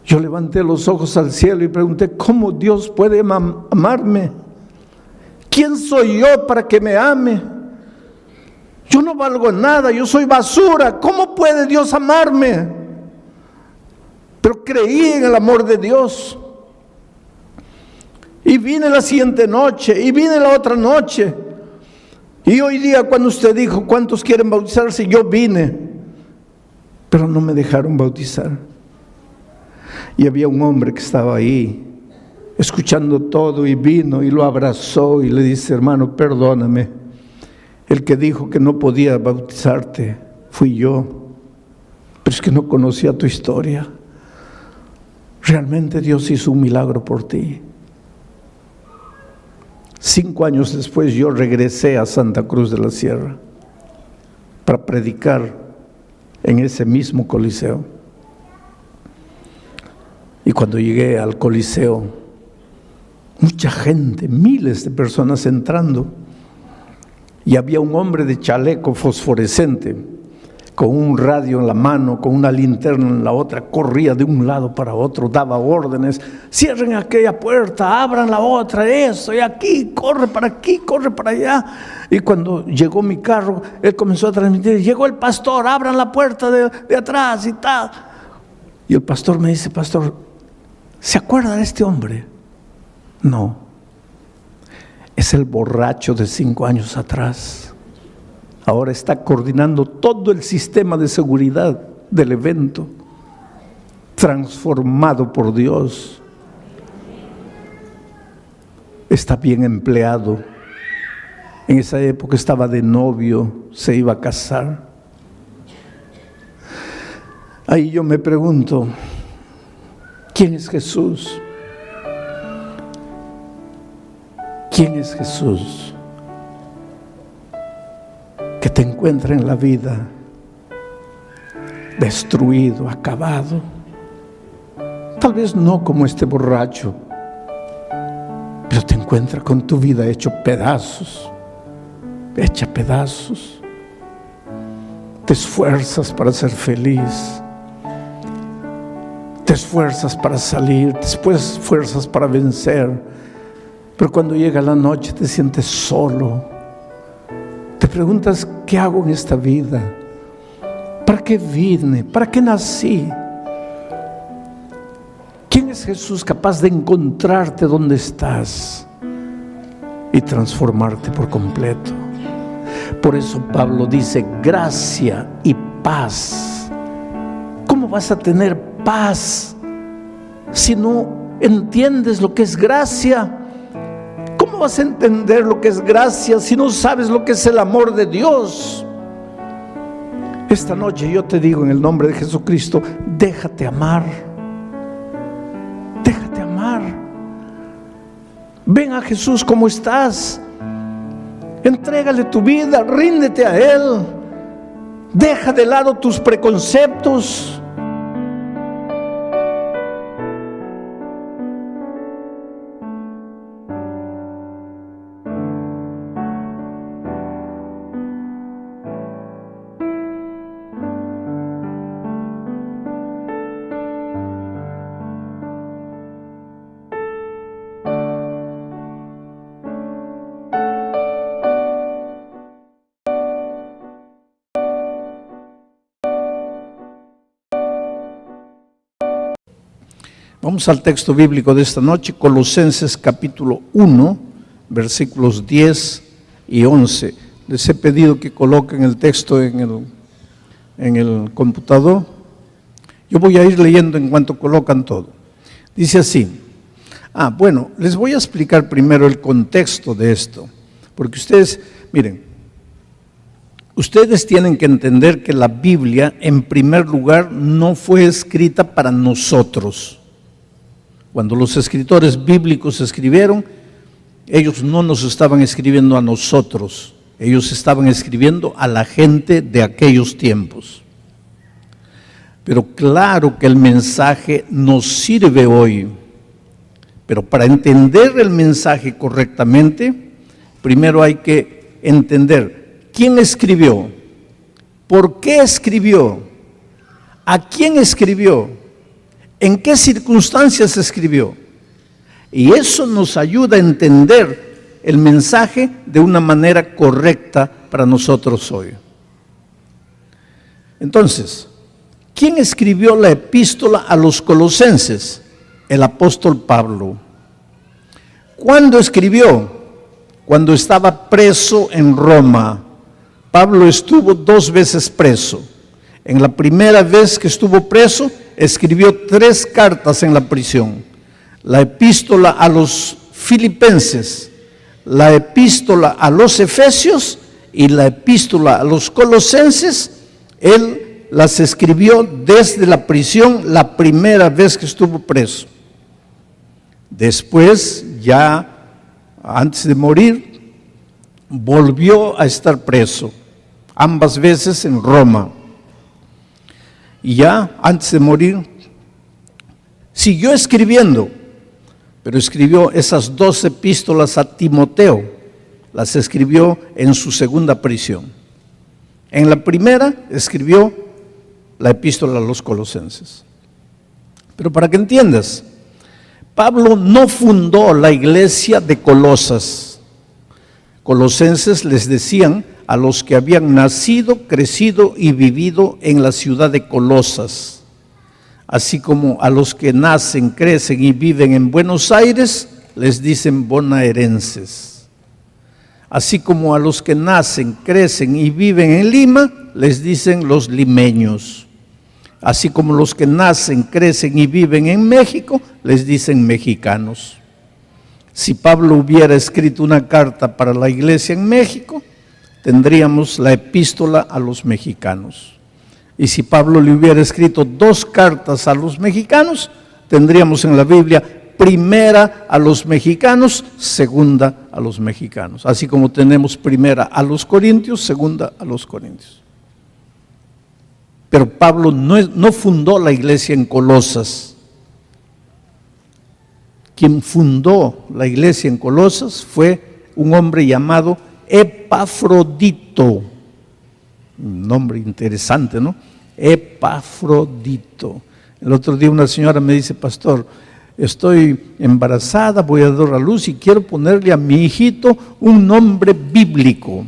yo levanté los ojos al cielo y pregunté, ¿cómo Dios puede amarme? ¿Quién soy yo para que me ame? Yo no valgo nada, yo soy basura. ¿Cómo puede Dios amarme? Pero creí en el amor de Dios. Y vine la siguiente noche, y vine la otra noche. Y hoy día cuando usted dijo, ¿cuántos quieren bautizarse? Yo vine, pero no me dejaron bautizar. Y había un hombre que estaba ahí, escuchando todo, y vino y lo abrazó y le dice, hermano, perdóname. El que dijo que no podía bautizarte fui yo, pero es que no conocía tu historia. Realmente Dios hizo un milagro por ti. 5 años después yo regresé a Santa Cruz de la Sierra para predicar en ese mismo coliseo. Y cuando llegué al coliseo, mucha gente, miles de personas entrando. Y había un hombre de chaleco fosforescente, con un radio en la mano, con una linterna en la otra, corría de un lado para otro, daba órdenes, cierren aquella puerta, abran la otra, eso, y aquí, corre para allá. Y cuando llegó mi carro, él comenzó a transmitir, llegó el pastor, abran la puerta de atrás y tal. Y el pastor me dice, pastor, ¿se acuerda de este hombre? No. Es el borracho de 5 años atrás. Ahora está coordinando todo el sistema de seguridad del evento, transformado por Dios. Está bien empleado. En esa época estaba de novio, se iba a casar. Ahí yo me pregunto, ¿quién es Jesús? ¿Quién es Jesús? Que te encuentra en la vida destruido, acabado. Tal vez no como este borracho, pero te encuentra con tu vida hecha pedazos. Te esfuerzas para ser feliz. Te esfuerzas para salir, te esfuerzas para vencer. Pero cuando llega la noche te sientes solo. Te preguntas, ¿qué hago en esta vida? ¿Para qué vine? ¿Para qué nací? ¿Quién es Jesús capaz de encontrarte donde estás y transformarte por completo? Por eso Pablo dice, gracia y paz. ¿Cómo vas a tener paz si no entiendes lo que es gracia? ¿Cómo vas a entender lo que es gracia si no sabes lo que es el amor de Dios? Esta noche yo te digo en el nombre de Jesucristo, déjate amar. Déjate amar. Ven a Jesús como estás. Entrégale tu vida, ríndete a Él. Deja de lado tus preconceptos. Vamos al texto bíblico de esta noche, Colosenses capítulo 1, versículos 10 y 11. Les he pedido que coloquen el texto en el computador. Yo voy a ir leyendo en cuanto colocan todo. Dice así. Bueno, les voy a explicar primero el contexto de esto, porque ustedes, miren, ustedes tienen que entender que la Biblia, en primer lugar, no fue escrita para nosotros. Cuando los escritores bíblicos escribieron, ellos no nos estaban escribiendo a nosotros, ellos estaban escribiendo a la gente de aquellos tiempos. Pero claro que el mensaje nos sirve hoy, pero para entender el mensaje correctamente, primero hay que entender quién escribió, por qué escribió, a quién escribió, en qué circunstancias escribió. Y eso nos ayuda a entender el mensaje de una manera correcta para nosotros hoy. Entonces, ¿quién escribió la epístola a los Colosenses? El apóstol Pablo. ¿Cuándo escribió? Cuando estaba preso en Roma. Pablo estuvo 2 veces preso. En la primera vez que estuvo preso, escribió 3 cartas en la prisión. La epístola a los Filipenses, la epístola a los Efesios y la epístola a los Colosenses. Él las escribió desde la prisión la primera vez que estuvo preso. Después, ya antes de morir, volvió a estar preso, ambas veces en Roma. Y ya antes de morir, siguió escribiendo, pero escribió esas 2 epístolas a Timoteo, las escribió en su segunda prisión. En la primera escribió la epístola a los Colosenses. Pero para que entiendas, Pablo no fundó la iglesia de Colosas. Colosenses les decían a los que habían nacido, crecido y vivido en la ciudad de Colosas, así como a los que nacen, crecen y viven en Buenos Aires, les dicen bonaerenses. Así como a los que nacen, crecen y viven en Lima, les dicen los limeños. Así como los que nacen, crecen y viven en México, les dicen mexicanos. Si Pablo hubiera escrito una carta para la iglesia en México, tendríamos la epístola a los mexicanos. Y si Pablo le hubiera escrito 2 cartas a los mexicanos, tendríamos en la Biblia primera a los mexicanos, segunda a los mexicanos. Así como tenemos primera a los corintios, segunda a los corintios. Pero Pablo no fundó la iglesia en Colosas. Quien fundó la iglesia en Colosas fue un hombre llamado Epafrodito. Un nombre interesante, ¿no? Epafrodito. El otro día una señora me dice: pastor, estoy embarazada, voy a dar a luz y quiero ponerle a mi hijito un nombre bíblico.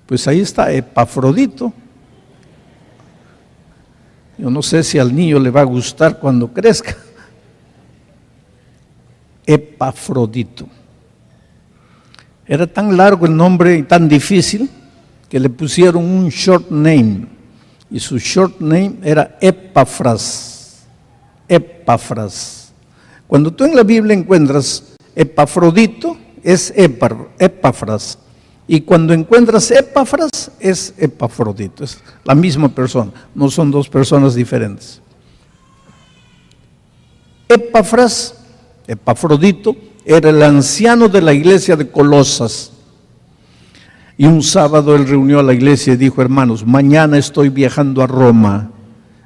Pues ahí está, Epafrodito. Yo no sé si al niño le va a gustar cuando crezca. Epafrodito. Era tan largo el nombre y tan difícil que le pusieron un short name. Y su short name era Epafras. Epafras. Cuando tú en la Biblia encuentras Epafrodito, es Epafras. Y cuando encuentras Epafras, es Epafrodito. Es la misma persona, no son dos personas diferentes. Epafras, Epafrodito, era el anciano de la iglesia de Colosas. Y un sábado él reunió a la iglesia y dijo: hermanos, mañana estoy viajando a Roma.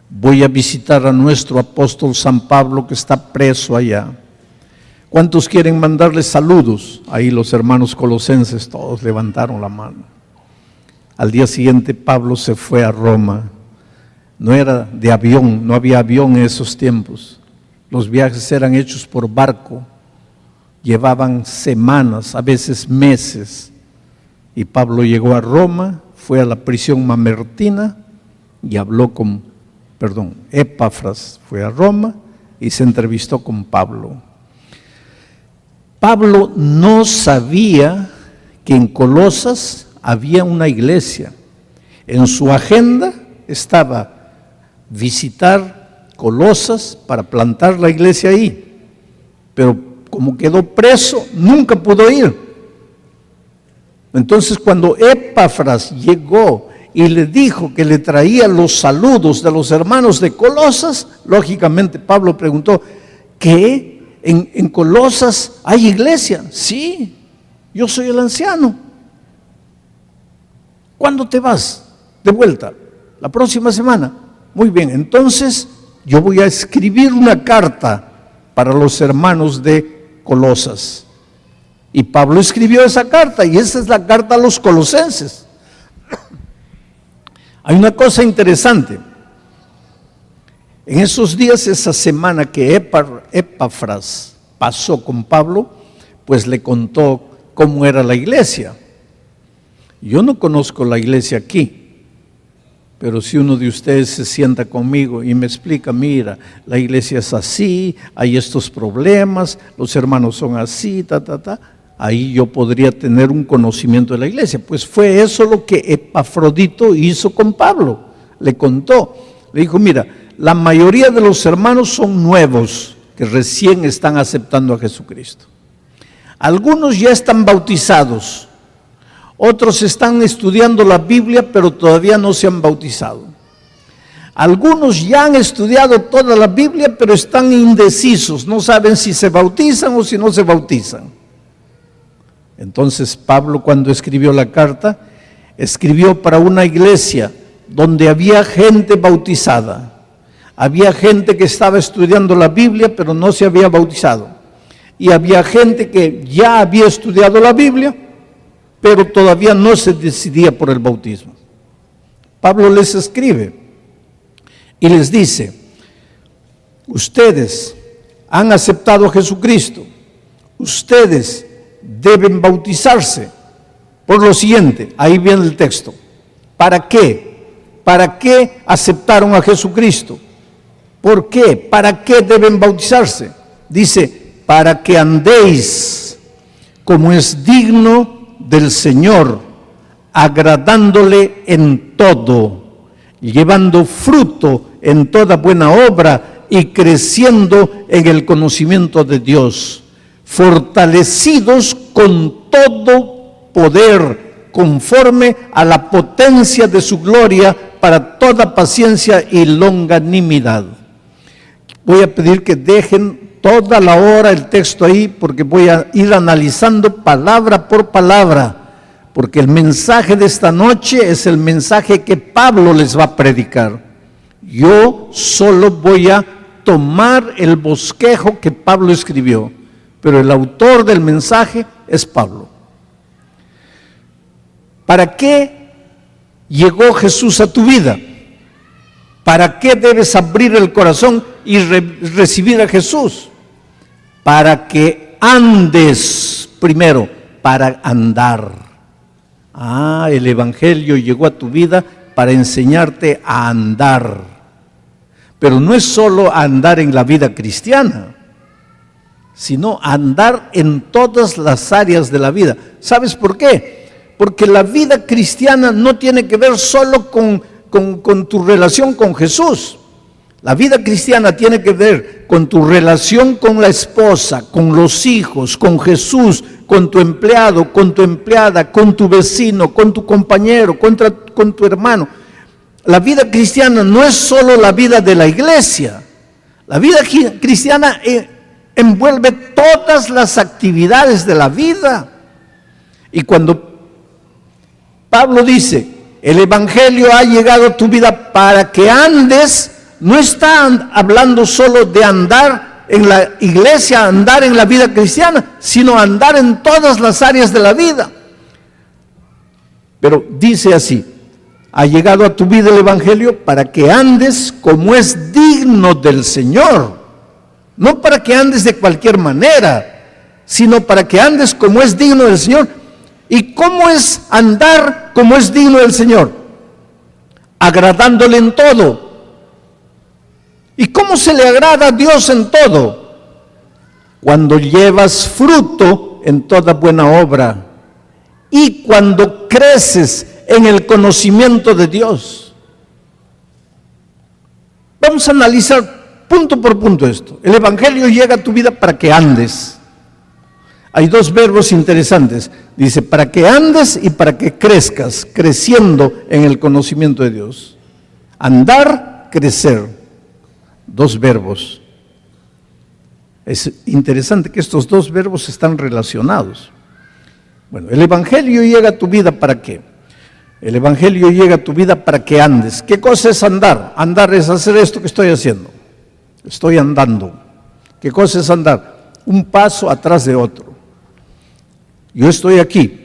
Voy a visitar a nuestro apóstol San Pablo, que está preso allá. ¿Cuántos quieren mandarle saludos? Ahí los hermanos colosenses todos levantaron la mano. Al día siguiente Pablo se fue a Roma. No era de avión, no había avión en esos tiempos. Los viajes eran hechos por barco. Llevaban semanas, a veces meses. Y Pablo llegó a Roma, fue a la prisión mamertina y habló con, Epafras fue a Roma y se entrevistó con Pablo. Pablo no sabía que en Colosas había una iglesia. En su agenda estaba visitar Colosas para plantar la iglesia ahí, pero como quedó preso, nunca pudo ir. Entonces, cuando Epafras llegó y le dijo que le traía los saludos de los hermanos de Colosas, lógicamente Pablo preguntó: ¿qué? ¿En Colosas hay iglesia? Sí, yo soy el anciano. ¿Cuándo te vas de vuelta? La próxima semana. Muy bien, entonces yo voy a escribir una carta para los hermanos de Colosas. Y Pablo escribió esa carta, y esa es la carta a los colosenses. Hay una cosa interesante. En esos días, esa semana que Epafras pasó con Pablo, pues le contó cómo era la iglesia. Yo no conozco la iglesia aquí, pero si uno de ustedes se sienta conmigo y me explica: mira, la iglesia es así, hay estos problemas, los hermanos son así, ahí yo podría tener un conocimiento de la iglesia. Pues fue eso lo que Epafrodito hizo con Pablo. Le contó, le dijo: mira, la mayoría de los hermanos son nuevos, que recién están aceptando a Jesucristo. Algunos ya están bautizados, otros están estudiando la Biblia, pero todavía no se han bautizado. Algunos ya han estudiado toda la Biblia, pero están indecisos, no saben si se bautizan o si no se bautizan. Entonces Pablo, cuando escribió la carta, escribió para una iglesia donde había gente bautizada. Había gente que estaba estudiando la Biblia, pero no se había bautizado. Y había gente que ya había estudiado la Biblia, pero todavía no se decidía por el bautismo. Pablo les escribe y les dice: ustedes han aceptado a Jesucristo, ustedes deben bautizarse por lo siguiente. Ahí viene el texto. ¿Para qué? ¿Para qué aceptaron a Jesucristo? ¿Por qué? ¿Para qué deben bautizarse? Dice: para que andéis como es digno del Señor, agradándole en todo, llevando fruto en toda buena obra y creciendo en el conocimiento de Dios, fortalecidos con todo poder, conforme a la potencia de su gloria, para toda paciencia y longanimidad. Voy a pedir que dejen toda la hora el texto ahí, porque voy a ir analizando palabra por palabra, porque el mensaje de esta noche es el mensaje que Pablo les va a predicar. Yo solo voy a tomar el bosquejo que Pablo escribió, pero el autor del mensaje es Pablo. ¿Para qué llegó Jesús a tu vida? ¿Para qué debes abrir el corazón y recibir a Jesús? Para que andes, primero, para andar. El Evangelio llegó a tu vida para enseñarte a andar. Pero no es solo andar en la vida cristiana, sino andar en todas las áreas de la vida. ¿Sabes por qué? Porque la vida cristiana no tiene que ver solo con tu relación con Jesús, La vida cristiana tiene que ver con tu relación con la esposa, con los hijos, con Jesús, con tu empleado, con tu empleada, con tu vecino, con tu compañero, con tu hermano. La vida cristiana no es solo la vida de la iglesia. La vida cristiana envuelve todas las actividades de la vida. Y cuando Pablo dice, el evangelio ha llegado a tu vida para que andes, no está hablando solo de andar en la iglesia, andar en la vida cristiana, sino andar en todas las áreas de la vida. Pero dice así, ha llegado a tu vida el evangelio para que andes como es digno del Señor. No para que andes de cualquier manera, sino para que andes como es digno del Señor. ¿Y cómo es andar como es digno del Señor? Agradándole en todo. ¿Y cómo se le agrada a Dios en todo? Cuando llevas fruto en toda buena obra y cuando creces en el conocimiento de Dios. Vamos a analizar punto por punto esto. El evangelio llega a tu vida para que andes. Hay dos verbos interesantes. Dice, para que andes y para que crezcas, creciendo en el conocimiento de Dios. Andar, crecer. Dos verbos. Es interesante que estos dos verbos están relacionados. Bueno, el evangelio llega a tu vida ¿para qué? El evangelio llega a tu vida para que andes. ¿Qué cosa es andar? Andar es hacer esto que estoy haciendo. Estoy andando. ¿Qué cosa es andar? Un paso atrás de otro. Yo estoy aquí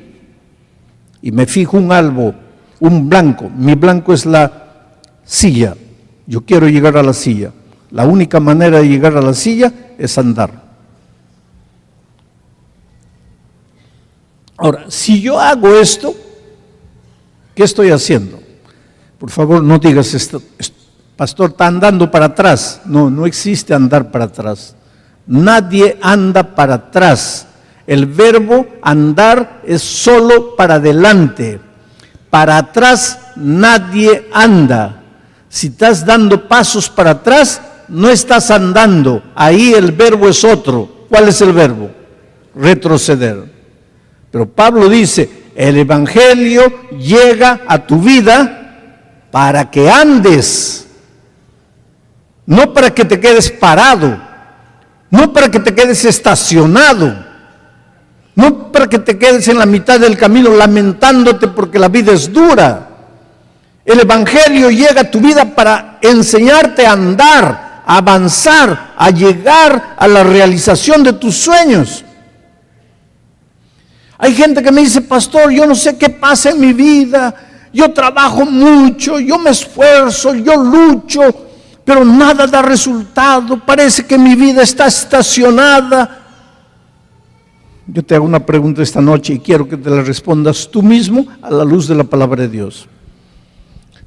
y me fijo un algo, un blanco. Mi blanco es la silla. Yo quiero llegar a la silla. La única manera de llegar a la silla es andar. Ahora, si yo hago esto, ¿qué estoy haciendo? Por favor, no digas, pastor, está andando para atrás. No, no existe andar para atrás. Nadie anda para atrás. El verbo andar es solo para adelante. Para atrás nadie anda. Si estás dando pasos para atrás, no estás andando. Ahí el verbo es otro. ¿Cuál es el verbo? Retroceder. Pero Pablo dice, el evangelio llega a tu vida para que andes. No para que te quedes parado. No para que te quedes estacionado. No para que te quedes en la mitad del camino lamentándote porque la vida es dura. El evangelio llega a tu vida para enseñarte a andar, a avanzar, a llegar a la realización de tus sueños. Hay gente que me dice, pastor, yo no sé qué pasa en mi vida, yo trabajo mucho, yo me esfuerzo, yo lucho, pero nada da resultado, parece que mi vida está estacionada. Yo te hago una pregunta esta noche y quiero que te la respondas tú mismo a la luz de la palabra de Dios.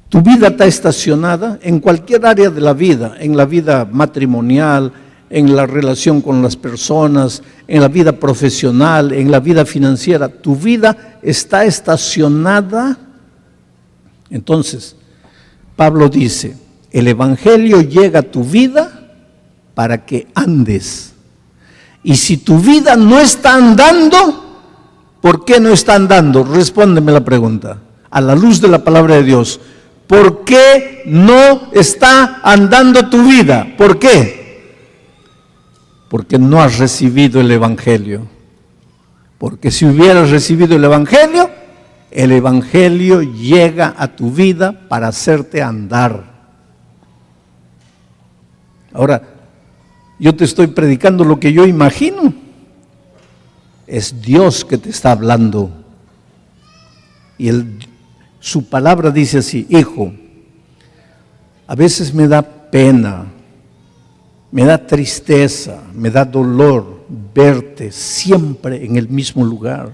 Tu vida está estacionada en cualquier área de la vida, en la vida matrimonial, en la relación con las personas, en la vida profesional, en la vida financiera. Tu vida está estacionada. Entonces, Pablo dice, el evangelio llega a tu vida para que andes. Y si tu vida no está andando, ¿por qué no está andando? Respóndeme la pregunta, a la luz de la palabra de Dios. ¿Por qué no está andando tu vida? ¿Por qué? Porque no has recibido el evangelio. Porque si hubieras recibido el evangelio llega a tu vida para hacerte andar. Ahora, yo te estoy predicando lo que yo imagino. Es Dios que te está hablando. Y su palabra dice así, hijo, a veces me da pena, me da tristeza, me da dolor verte siempre en el mismo lugar,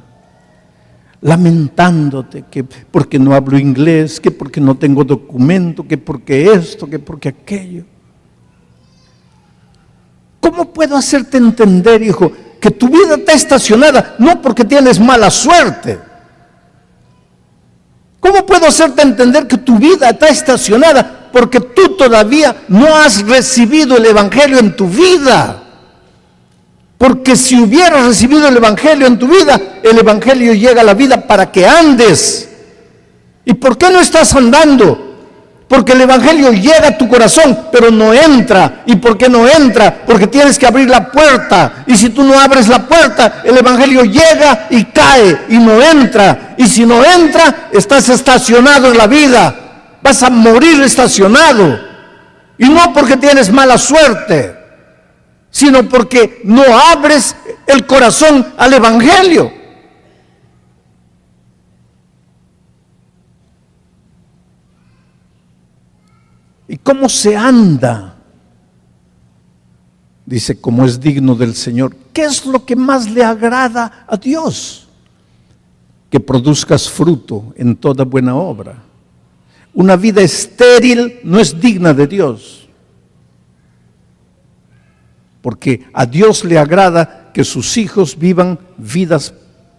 lamentándote que porque no hablo inglés, que porque no tengo documento, que porque esto, que porque aquello. ¿Cómo puedo hacerte entender, hijo, que tu vida está estacionada no porque tienes mala suerte? ¿Cómo puedo hacerte entender que tu vida está estacionada porque tú todavía no has recibido el Evangelio en tu vida. Porque si hubieras recibido el Evangelio en tu vida, el Evangelio llega a la vida para que andes. ¿Y por qué no estás andando? Porque el Evangelio llega a tu corazón, pero no entra. ¿Y por qué no entra? Porque tienes que abrir la puerta. Y si tú no abres la puerta, el Evangelio llega y cae y no entra. Y si no entra, estás estacionado en la vida. Vas a morir estacionado. Y no porque tienes mala suerte, sino porque no abres el corazón al Evangelio. ¿Y cómo se anda? Dice, como es digno del Señor. ¿Qué es lo que más le agrada a Dios? Que produzcas fruto en toda buena obra. Una vida estéril no es digna de Dios. Porque a Dios le agrada que sus hijos vivan vidas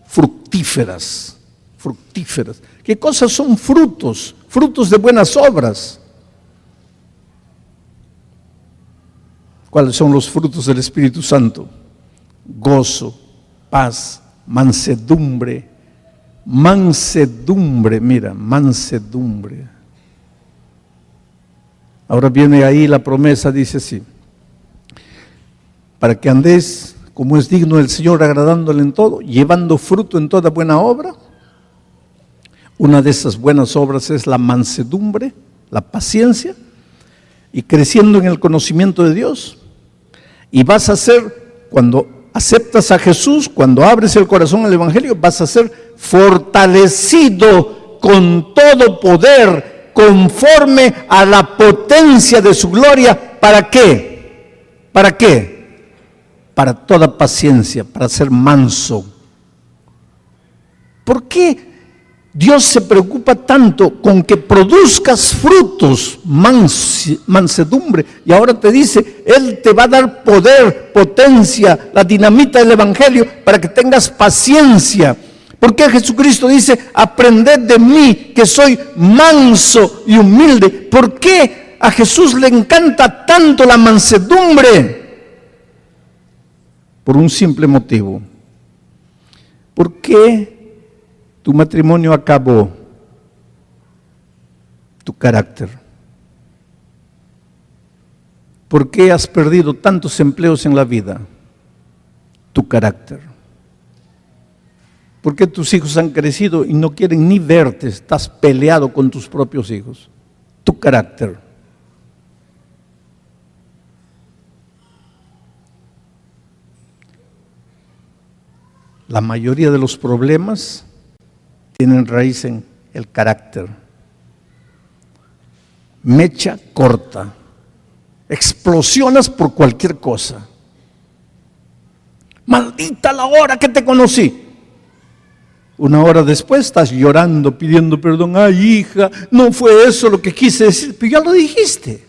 fructíferas. Fructíferas. ¿Qué cosas son frutos? Frutos de buenas obras. ¿Cuáles son los frutos del Espíritu Santo? Gozo, paz, mansedumbre. Mansedumbre, mira, mansedumbre. Ahora viene ahí la promesa, dice así: para que andéis como es digno del Señor, agradándole en todo, llevando fruto en toda buena obra. Una de esas buenas obras es la mansedumbre, la paciencia, y creciendo en el conocimiento de Dios. Y vas a ser, cuando aceptas a Jesús, cuando abres el corazón al Evangelio, vas a ser fortalecido con todo poder, conforme a la potencia de su gloria. ¿Para qué? ¿Para qué? Para toda paciencia, para ser manso. ¿Por qué Dios se preocupa tanto con que produzcas frutos, mansedumbre? Y ahora te dice, Él te va a dar poder, potencia, la dinamita del Evangelio, para que tengas paciencia. ¿Por qué Jesucristo dice, aprended de mí, que soy manso y humilde? ¿Por qué a Jesús le encanta tanto la mansedumbre? Por un simple motivo. ¿Por qué tu matrimonio acabó? Tu carácter. ¿Por qué has perdido tantos empleos en la vida? Tu carácter. ¿Por qué tus hijos han crecido y no quieren ni verte? Estás peleado con tus propios hijos. Tu carácter. La mayoría de los problemas tienen raíz en el carácter. Mecha corta. Explosionas por cualquier cosa. Maldita la hora que te conocí. Una hora después estás llorando, pidiendo perdón. Ay, hija, no fue eso lo que quise decir, pero ya lo dijiste.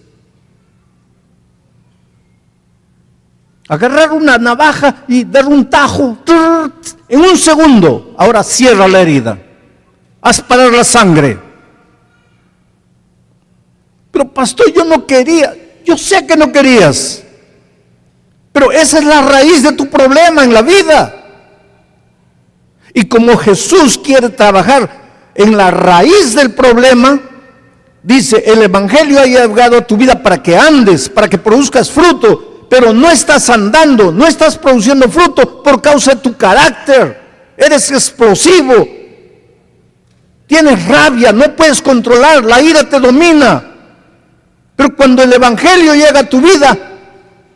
Agarrar una navaja y dar un tajo en un segundo. Ahora cierra la herida. Haz parar la sangre. Pero pastor, yo no quería. Yo sé que no querías. Pero esa es la raíz de tu problema en la vida. Y como Jesús quiere trabajar en la raíz del problema, dice, el Evangelio ha llegado a tu vida para que andes, para que produzcas fruto, pero no estás andando, no estás produciendo fruto por causa de tu carácter. Eres explosivo, tienes rabia, no puedes controlar, la ira te domina. Pero cuando el Evangelio llega a tu vida,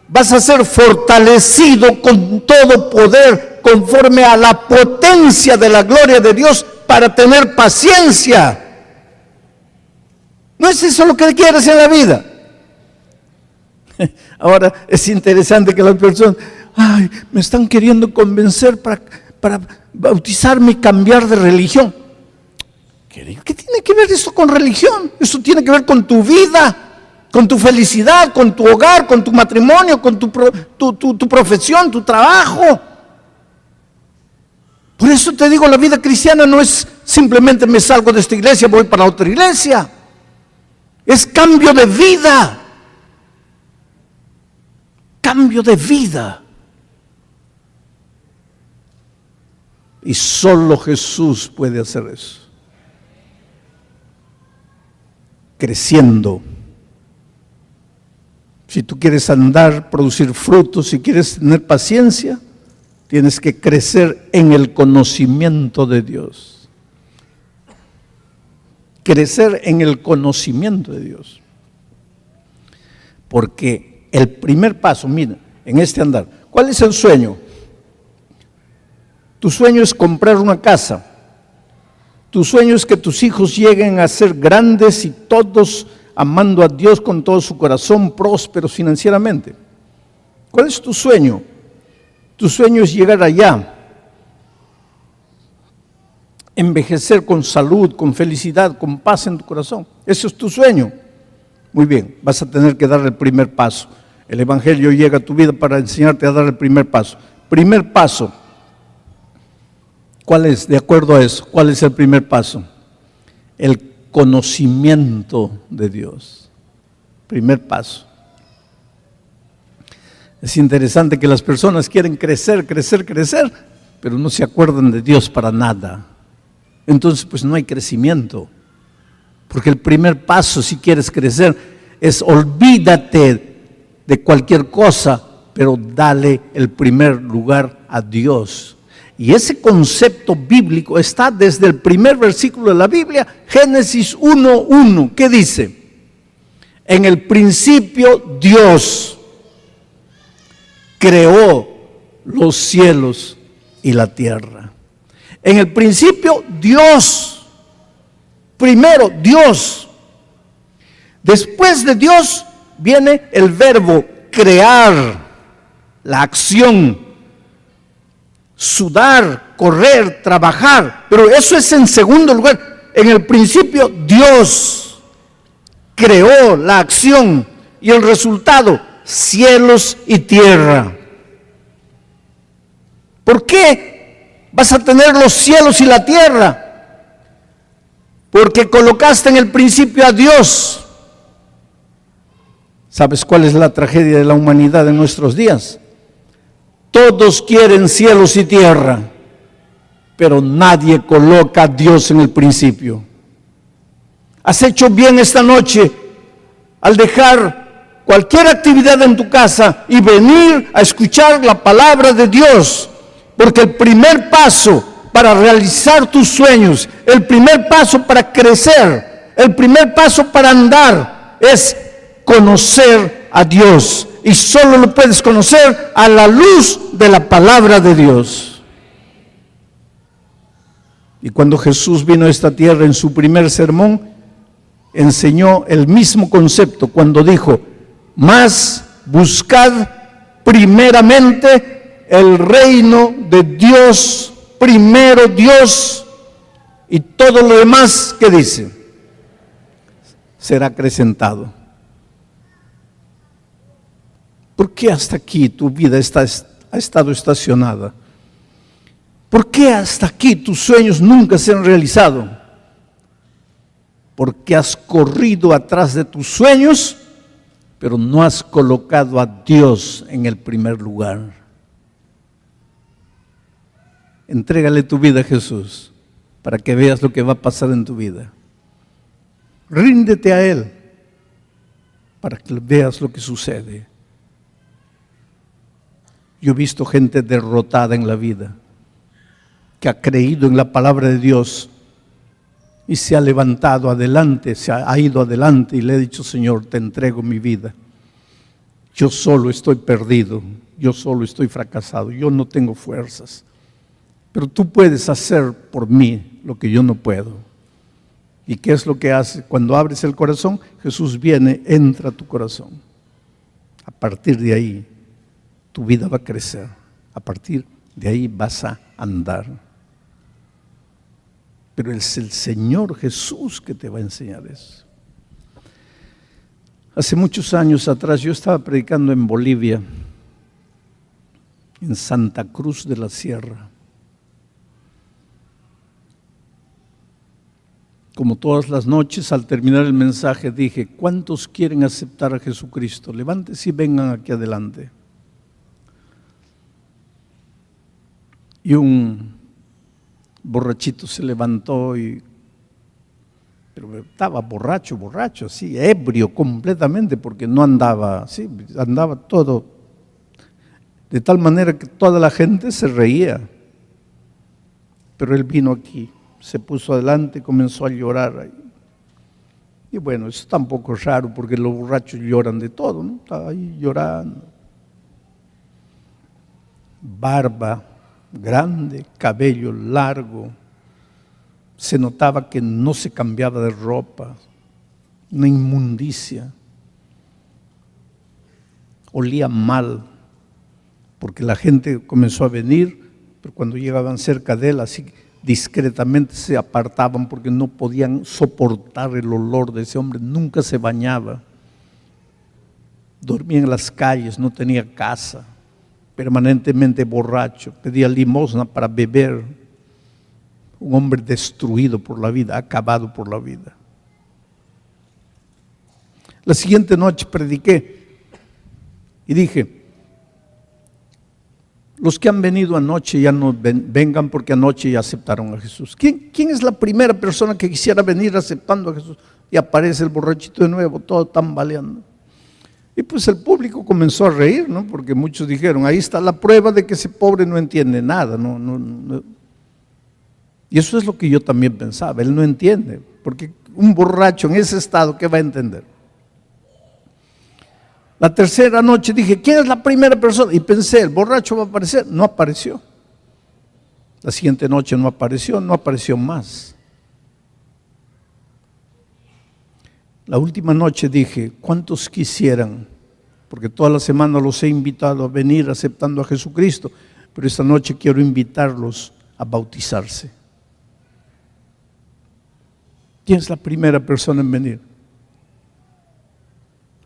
vas a ser fortalecido con todo poder, conforme a la potencia de la gloria de Dios, para tener paciencia. ¿No es eso lo que quieres en la vida? Ahora es interesante que las personas, ay, me están queriendo convencer para bautizarme y cambiar de religión. ¿Qué tiene que ver eso con religión? Eso tiene que ver con tu vida, con tu felicidad, con tu hogar, con tu matrimonio, con tu profesión, tu trabajo. Por eso te digo, la vida cristiana no es simplemente me salgo de esta iglesia, voy para otra iglesia. Es cambio de vida. Cambio de vida. Y solo Jesús puede hacer eso. Creciendo. Si tú quieres andar, producir frutos, si quieres tener paciencia, tienes que crecer en el conocimiento de Dios. Crecer en el conocimiento de Dios. Porque el primer paso, mira, en este andar, ¿cuál es el sueño? Tu sueño es comprar una casa. Tu sueño es que tus hijos lleguen a ser grandes y todos amando a Dios con todo su corazón, prósperos financieramente. ¿Cuál es tu sueño? Tu sueño es llegar allá, envejecer con salud, con felicidad, con paz en tu corazón. Ese es tu sueño. Muy bien, vas a tener que dar el primer paso. El Evangelio llega a tu vida para enseñarte a dar el primer paso. Primer paso. ¿Cuál es? De acuerdo a eso, ¿cuál es el primer paso? El conocimiento de Dios. Primer paso. Es interesante que las personas quieren crecer, pero no se acuerdan de Dios para nada. Entonces, pues no hay crecimiento. Porque el primer paso, si quieres crecer, es olvídate de cualquier cosa, pero dale el primer lugar a Dios. Y ese concepto bíblico está desde el primer versículo de la Biblia, Génesis 1:1, ¿qué dice? En el principio Dios creó los cielos y la tierra. En el principio Dios, primero Dios. Después de Dios viene el verbo crear, la acción. Sudar, correr, trabajar, pero eso es en segundo lugar. En el principio Dios creó la acción y el resultado, cielos y tierra. ¿Por qué vas a tener los cielos y la tierra? Porque colocaste en el principio a Dios. ¿Sabes cuál es la tragedia de la humanidad en nuestros días? Todos quieren cielos y tierra, pero nadie coloca a Dios en el principio. Has hecho bien esta noche al dejar cualquier actividad en tu casa y venir a escuchar la palabra de Dios, porque el primer paso para realizar tus sueños, el primer paso para crecer, el primer paso para andar es conocer a Dios. Y solo lo puedes conocer a la luz de la palabra de Dios. Y cuando Jesús vino a esta tierra en su primer sermón, enseñó el mismo concepto cuando dijo: mas buscad primeramente el reino de Dios, primero Dios, y todo lo demás, ¿qué dice? Será acrecentado. ¿Por qué hasta aquí tu vida ha estado estacionada? ¿Por qué hasta aquí tus sueños nunca se han realizado? Porque has corrido atrás de tus sueños, pero no has colocado a Dios en el primer lugar. Entrégale tu vida a Jesús para que veas lo que va a pasar en tu vida. Ríndete a Él para que veas lo que sucede. Yo he visto gente derrotada en la vida, que ha creído en la palabra de Dios y se ha levantado adelante, se ha ido adelante y le he dicho: Señor, te entrego mi vida. Yo solo estoy perdido, yo solo estoy fracasado, yo no tengo fuerzas. Pero tú puedes hacer por mí lo que yo no puedo. ¿Y qué es lo que hace? Cuando abres el corazón, Jesús viene, entra a tu corazón. A partir de ahí, tu vida va a crecer. A partir de ahí vas a andar. Pero es el Señor Jesús que te va a enseñar eso. Hace muchos años atrás yo estaba predicando en Bolivia, en Santa Cruz de la Sierra. como todas las noches, al terminar el mensaje dije, ¿cuántos quieren aceptar a Jesucristo? Levántense y vengan aquí adelante. Y un borrachito se levantó, pero estaba borracho, así, ebrio completamente, porque no andaba, sí, andaba todo, de tal manera que toda la gente se reía. Pero él vino aquí, se puso adelante, comenzó a llorar. Y bueno, eso tampoco es raro, porque los borrachos lloran de todo, ¿no? Estaba ahí llorando. Barba grande, cabello largo. Se notaba que no se cambiaba de ropa, una inmundicia. Olía mal, porque la gente comenzó a venir, pero cuando llegaban cerca de él, así discretamente se apartaban porque no podían soportar el olor de ese hombre. Nunca se bañaba, dormía en las calles, no tenía casa, permanentemente borracho, pedía limosna para beber. Un hombre destruido por la vida, acabado por la vida. La siguiente noche prediqué y dije, los que han venido anoche ya no vengan, porque anoche ya aceptaron a Jesús. ¿Quién es la primera persona que quisiera venir aceptando a Jesús? Y aparece el borrachito de nuevo, todo tambaleando. Y pues el público comenzó a reír, ¿no? Porque muchos dijeron, ahí está la prueba de que ese pobre no entiende nada. No. Y eso es lo que yo también pensaba, él no entiende, porque un borracho en ese estado, ¿qué va a entender? La tercera noche dije, ¿quién es la primera persona? Y pensé, el borracho va a aparecer. No apareció. La siguiente noche no apareció más. La última noche dije, ¿cuántos quisieran? Porque toda la semana los he invitado a venir aceptando a Jesucristo, pero esta noche quiero invitarlos a bautizarse. ¿Quién es la primera persona en venir?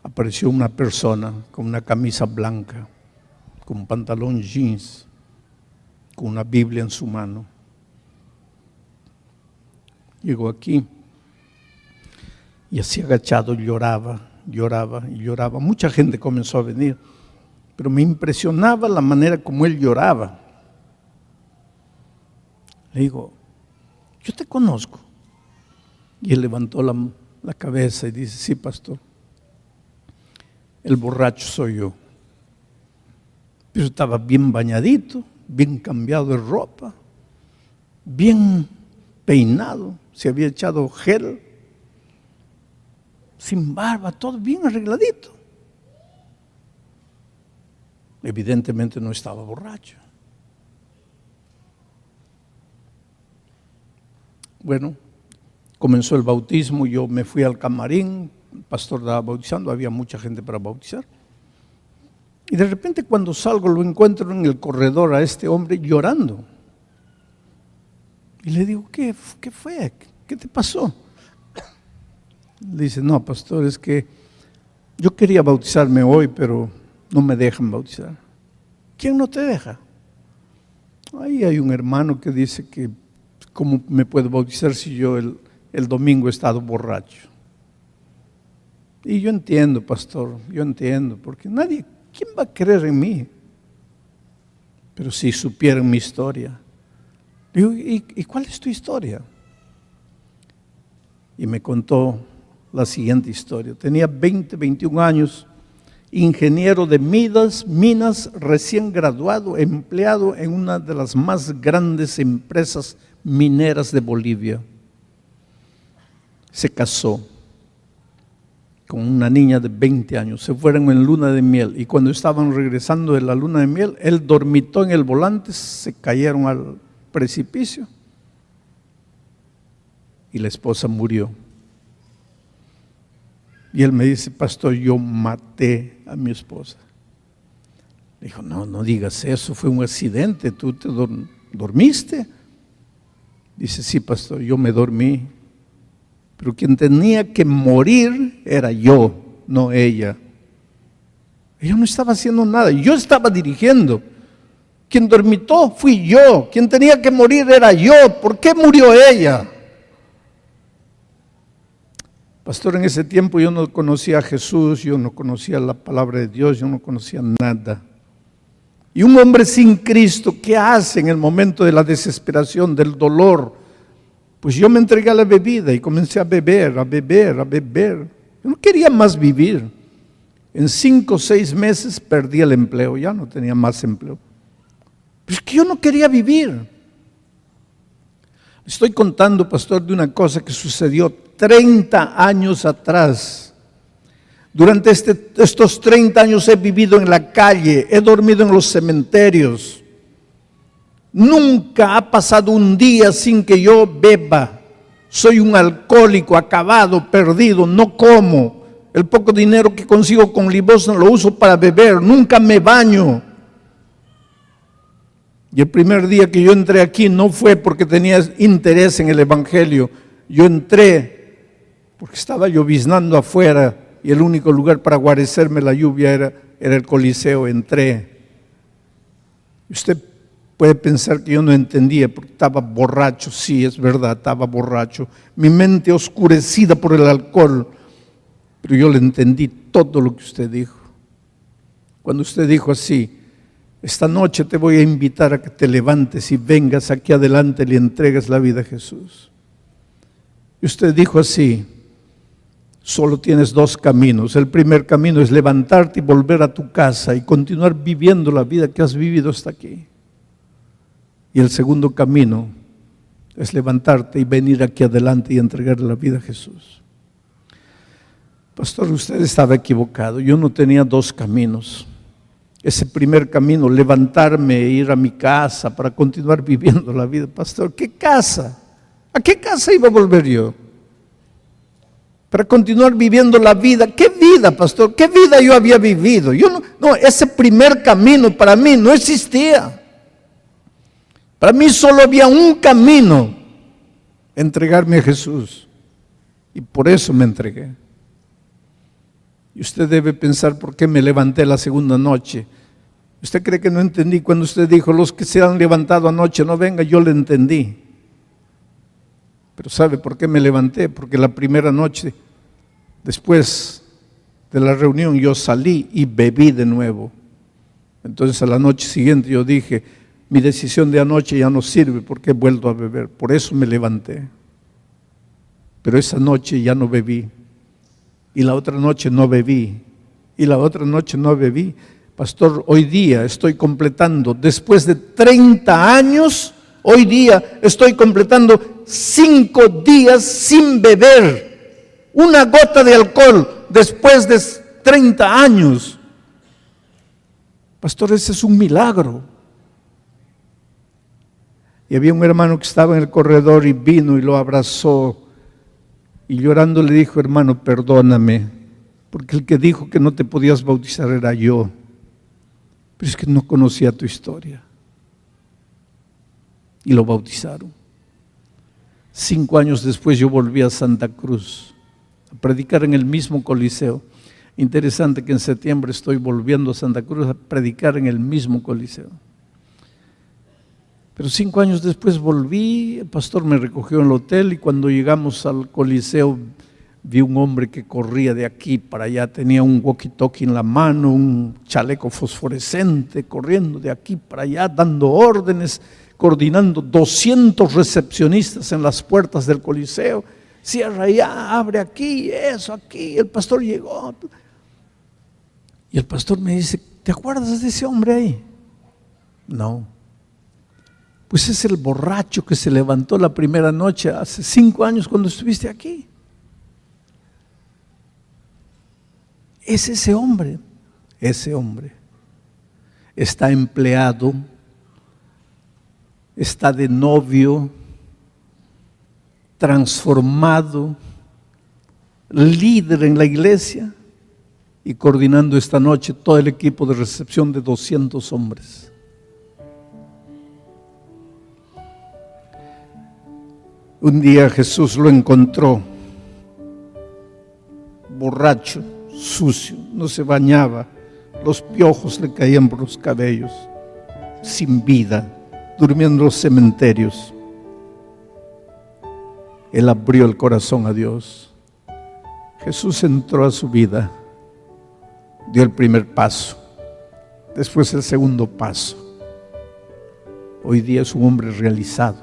Apareció una persona con una camisa blanca, con un pantalón jeans, con una Biblia en su mano. Llegó aquí y así agachado lloraba. Mucha gente comenzó a venir, pero me impresionaba la manera como él lloraba. Le digo, yo te conozco. Y él levantó la cabeza y dice, sí, pastor, el borracho soy yo. Pero estaba bien bañadito, bien cambiado de ropa, bien peinado, se había echado gel, sin barba, todo bien arregladito. Evidentemente no estaba borracho. Bueno, comenzó el bautismo, yo me fui al camarín, el pastor estaba bautizando, había mucha gente para bautizar. Y de repente cuando salgo lo encuentro en el corredor a este hombre llorando. Y le digo, ¿qué fue? ¿Qué te pasó? Le dice, no, pastor, es que yo quería bautizarme hoy, pero no me dejan bautizar. ¿Quién no te deja? Ahí hay un hermano que dice que ¿cómo me puedo bautizar si yo el domingo he estado borracho? Y yo entiendo, pastor, yo entiendo, porque ¿quién va a creer en mí? Pero si supieran mi historia. Digo, ¿y cuál es tu historia? Y me contó la siguiente historia. Tenía 21 años, ingeniero de minas, recién graduado, empleado en una de las más grandes empresas mineras de Bolivia. Se casó con una niña de 20 años, se fueron en luna de miel, y cuando estaban regresando de la luna de miel, él dormitó en el volante, se cayeron al precipicio y la esposa murió. Y él me dice, pastor, yo maté a mi esposa. Le dijo, no digas eso, fue un accidente, tú te dormiste. Dice, sí, pastor, yo me dormí, pero quien tenía que morir era yo, no ella. Ella no estaba haciendo nada, yo estaba dirigiendo. Quien dormitó fui yo, quien tenía que morir era yo. ¿Por qué murió ella? Pastor, en ese tiempo yo no conocía a Jesús, yo no conocía la palabra de Dios, yo no conocía nada. Y un hombre sin Cristo, ¿qué hace en el momento de la desesperación, del dolor? Pues yo me entregué a la bebida y comencé a beber, a beber, a beber. Yo no quería más vivir. En 5 o 6 meses perdí el empleo, ya no tenía más empleo. Pero es que yo no quería vivir. Estoy contando, pastor, de una cosa que sucedió 30 años atrás. Durante estos 30 años he vivido en la calle, he dormido en los cementerios. Nunca ha pasado un día sin que yo beba. Soy un alcohólico, acabado, perdido, no como. El poco dinero que consigo con limosna lo uso para beber, nunca me baño. Y el primer día que yo entré aquí no fue porque tenía interés en el Evangelio. Yo entré porque estaba lloviznando afuera y el único lugar para guarecerme la lluvia era el Coliseo. Entré. Usted puede pensar que yo no entendía porque estaba borracho. Sí, es verdad, estaba borracho. Mi mente oscurecida por el alcohol. Pero yo le entendí todo lo que usted dijo. Cuando usted dijo así: esta noche te voy a invitar a que te levantes y vengas aquí adelante y le entregues la vida a Jesús. Y usted dijo así: solo tienes 2 caminos. El primer camino es levantarte y volver a tu casa y continuar viviendo la vida que has vivido hasta aquí. Y el segundo camino es levantarte y venir aquí adelante y entregar la vida a Jesús. Pastor, usted estaba equivocado. Yo no tenía 2 caminos. Ese primer camino, levantarme e ir a mi casa para continuar viviendo la vida. Pastor, ¿qué casa? ¿A qué casa iba a volver yo? Para continuar viviendo la vida. ¿Qué vida, pastor? ¿Qué vida yo había vivido? Ese primer camino para mí no existía. Para mí solo había un camino: entregarme a Jesús. Y por eso me entregué. Y usted debe pensar por qué me levanté la segunda noche. ¿Usted cree que no entendí cuando usted dijo: los que se han levantado anoche no vengan? Yo le entendí. Pero ¿sabe por qué me levanté? Porque la primera noche, después de la reunión, yo salí y bebí de nuevo. Entonces a la noche siguiente yo dije: mi decisión de anoche ya no sirve porque he vuelto a beber. Por eso me levanté. Pero esa noche ya no bebí. Y la otra noche no bebí. Y la otra noche no bebí. Pastor, hoy día estoy completando, después de 30 años, hoy día estoy completando 5 días sin beber una gota de alcohol después de 30 años. Pastor, ese es un milagro. Y había un hermano que estaba en el corredor y vino y lo abrazó. Y llorando le dijo: hermano, perdóname, porque el que dijo que no te podías bautizar era yo. Pero es que no conocía tu historia. Y lo bautizaron. 5 años después yo volví a Santa Cruz a predicar en el mismo Coliseo. Interesante que en septiembre estoy volviendo a Santa Cruz a predicar en el mismo Coliseo. Pero 5 años después volví, el pastor me recogió en el hotel y cuando llegamos al Coliseo vi un hombre que corría de aquí para allá, tenía un walkie-talkie en la mano, un chaleco fosforescente, corriendo de aquí para allá, dando órdenes, coordinando 200 recepcionistas en las puertas del Coliseo. Cierra allá, abre aquí, eso aquí. El pastor llegó. Y el pastor me dice: ¿te acuerdas de ese hombre ahí? No. Pues es el borracho que se levantó la primera noche hace 5 años cuando estuviste aquí. Es ese hombre. Ese hombre está empleado, está de novio, transformado, líder en la iglesia y coordinando esta noche todo el equipo de recepción de 200 hombres. Un día Jesús lo encontró borracho, sucio, no se bañaba, los piojos le caían por los cabellos, sin vida, durmiendo en los cementerios. Él abrió el corazón a Dios Jesús entró a su vida, dio el primer paso, después el segundo paso. Hoy día es un hombre realizado,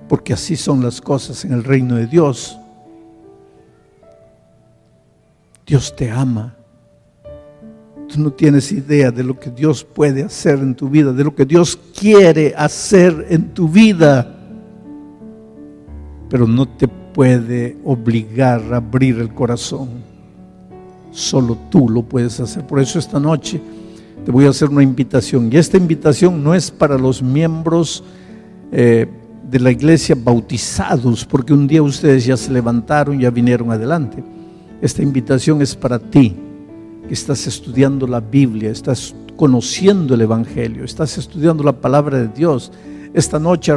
porque así son las cosas en el reino de Dios. Dios te ama. Tú no tienes idea de lo que Dios puede hacer en tu vida, de lo que Dios quiere hacer en tu vida, pero no te puede obligar a abrir el corazón. Solo tú lo puedes hacer. Por eso esta noche te voy a hacer una invitación, y esta invitación no es para los miembros de la iglesia bautizados, porque un día ustedes ya se levantaron, ya vinieron adelante. Esta invitación es para ti, que estás estudiando la Biblia, estás conociendo el Evangelio, estás estudiando la palabra de Dios. Esta noche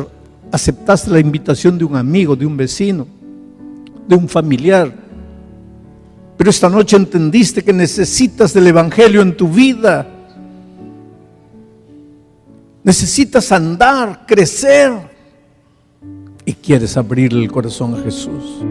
aceptaste la invitación de un amigo, de un vecino, de un familiar, pero esta noche entendiste que necesitas del Evangelio en tu vida. Necesitas andar, crecer, y quieres abrirle el corazón a Jesús.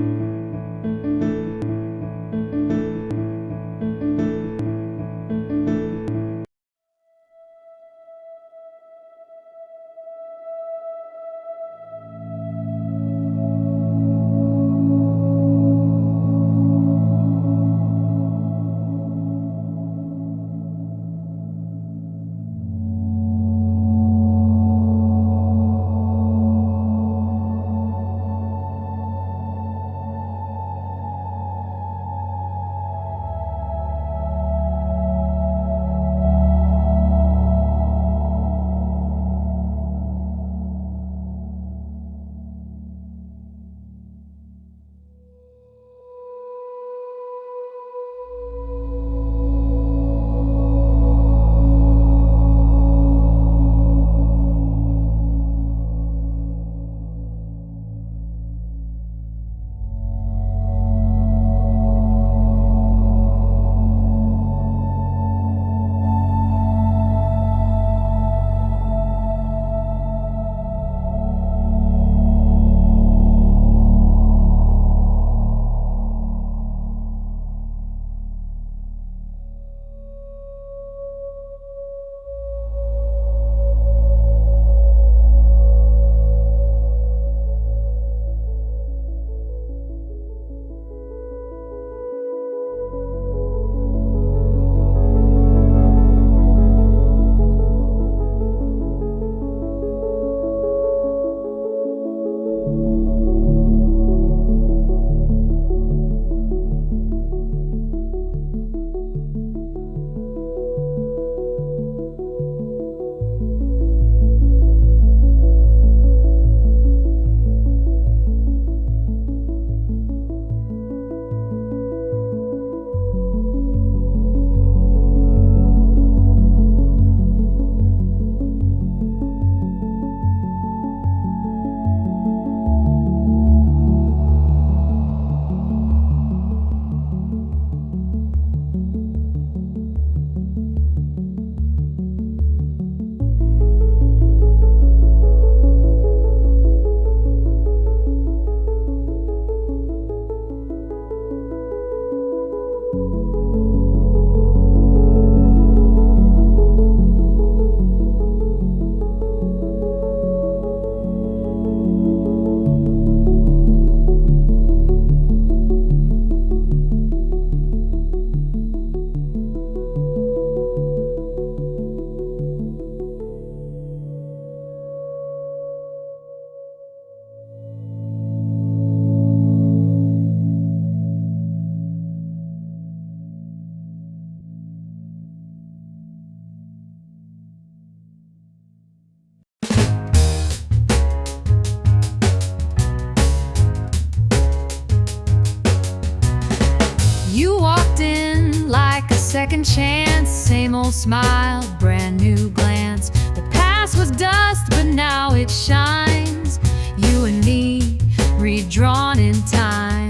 second chance, same old smile, brand new glance. The past was dust, but now it shines. You and me, redrawn in time.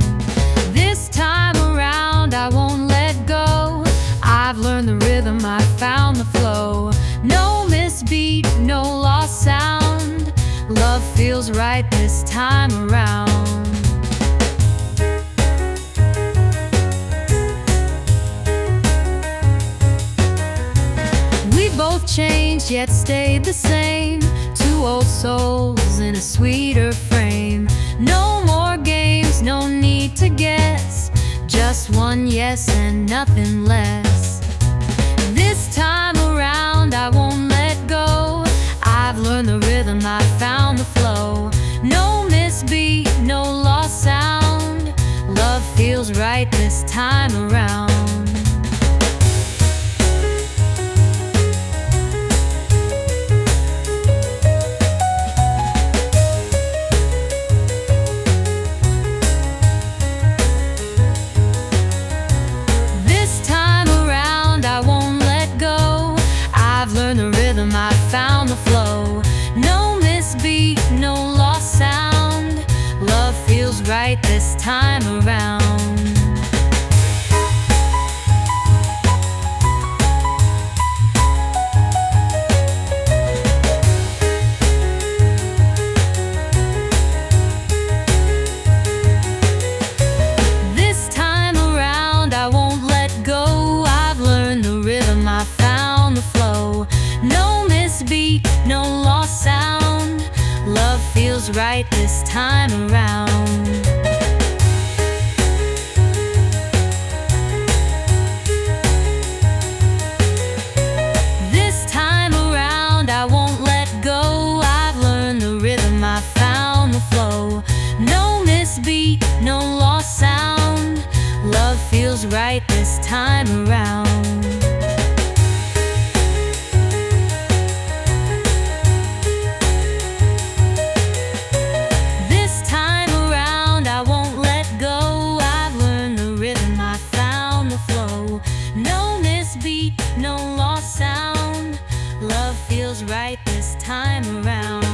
This time around, I won't let go. I've learned the rhythm, I found the flow. No misbeat, no lost sound. Love feels right this time around. changed yet stayed the same. Two old souls in a sweeter frame. No more games, no need to guess. Just one yes and nothing less. This time around I won't let go. I've learned the rhythm, I found the flow. No misbeat, no lost sound. Love feels right this time around. I found the flow. No misbeat, no lost sound. Love feels right this time around. This time around I won't let go. I've learned the rhythm, I found the flow. No misbeat, no lost sound. Love feels right this time around. This time around I won't let go. I've learned the rhythm, I found the flow. No misbeat, no lost sound. Love feels right this time around. No misbeat, no lost sound. Love feels right this time around.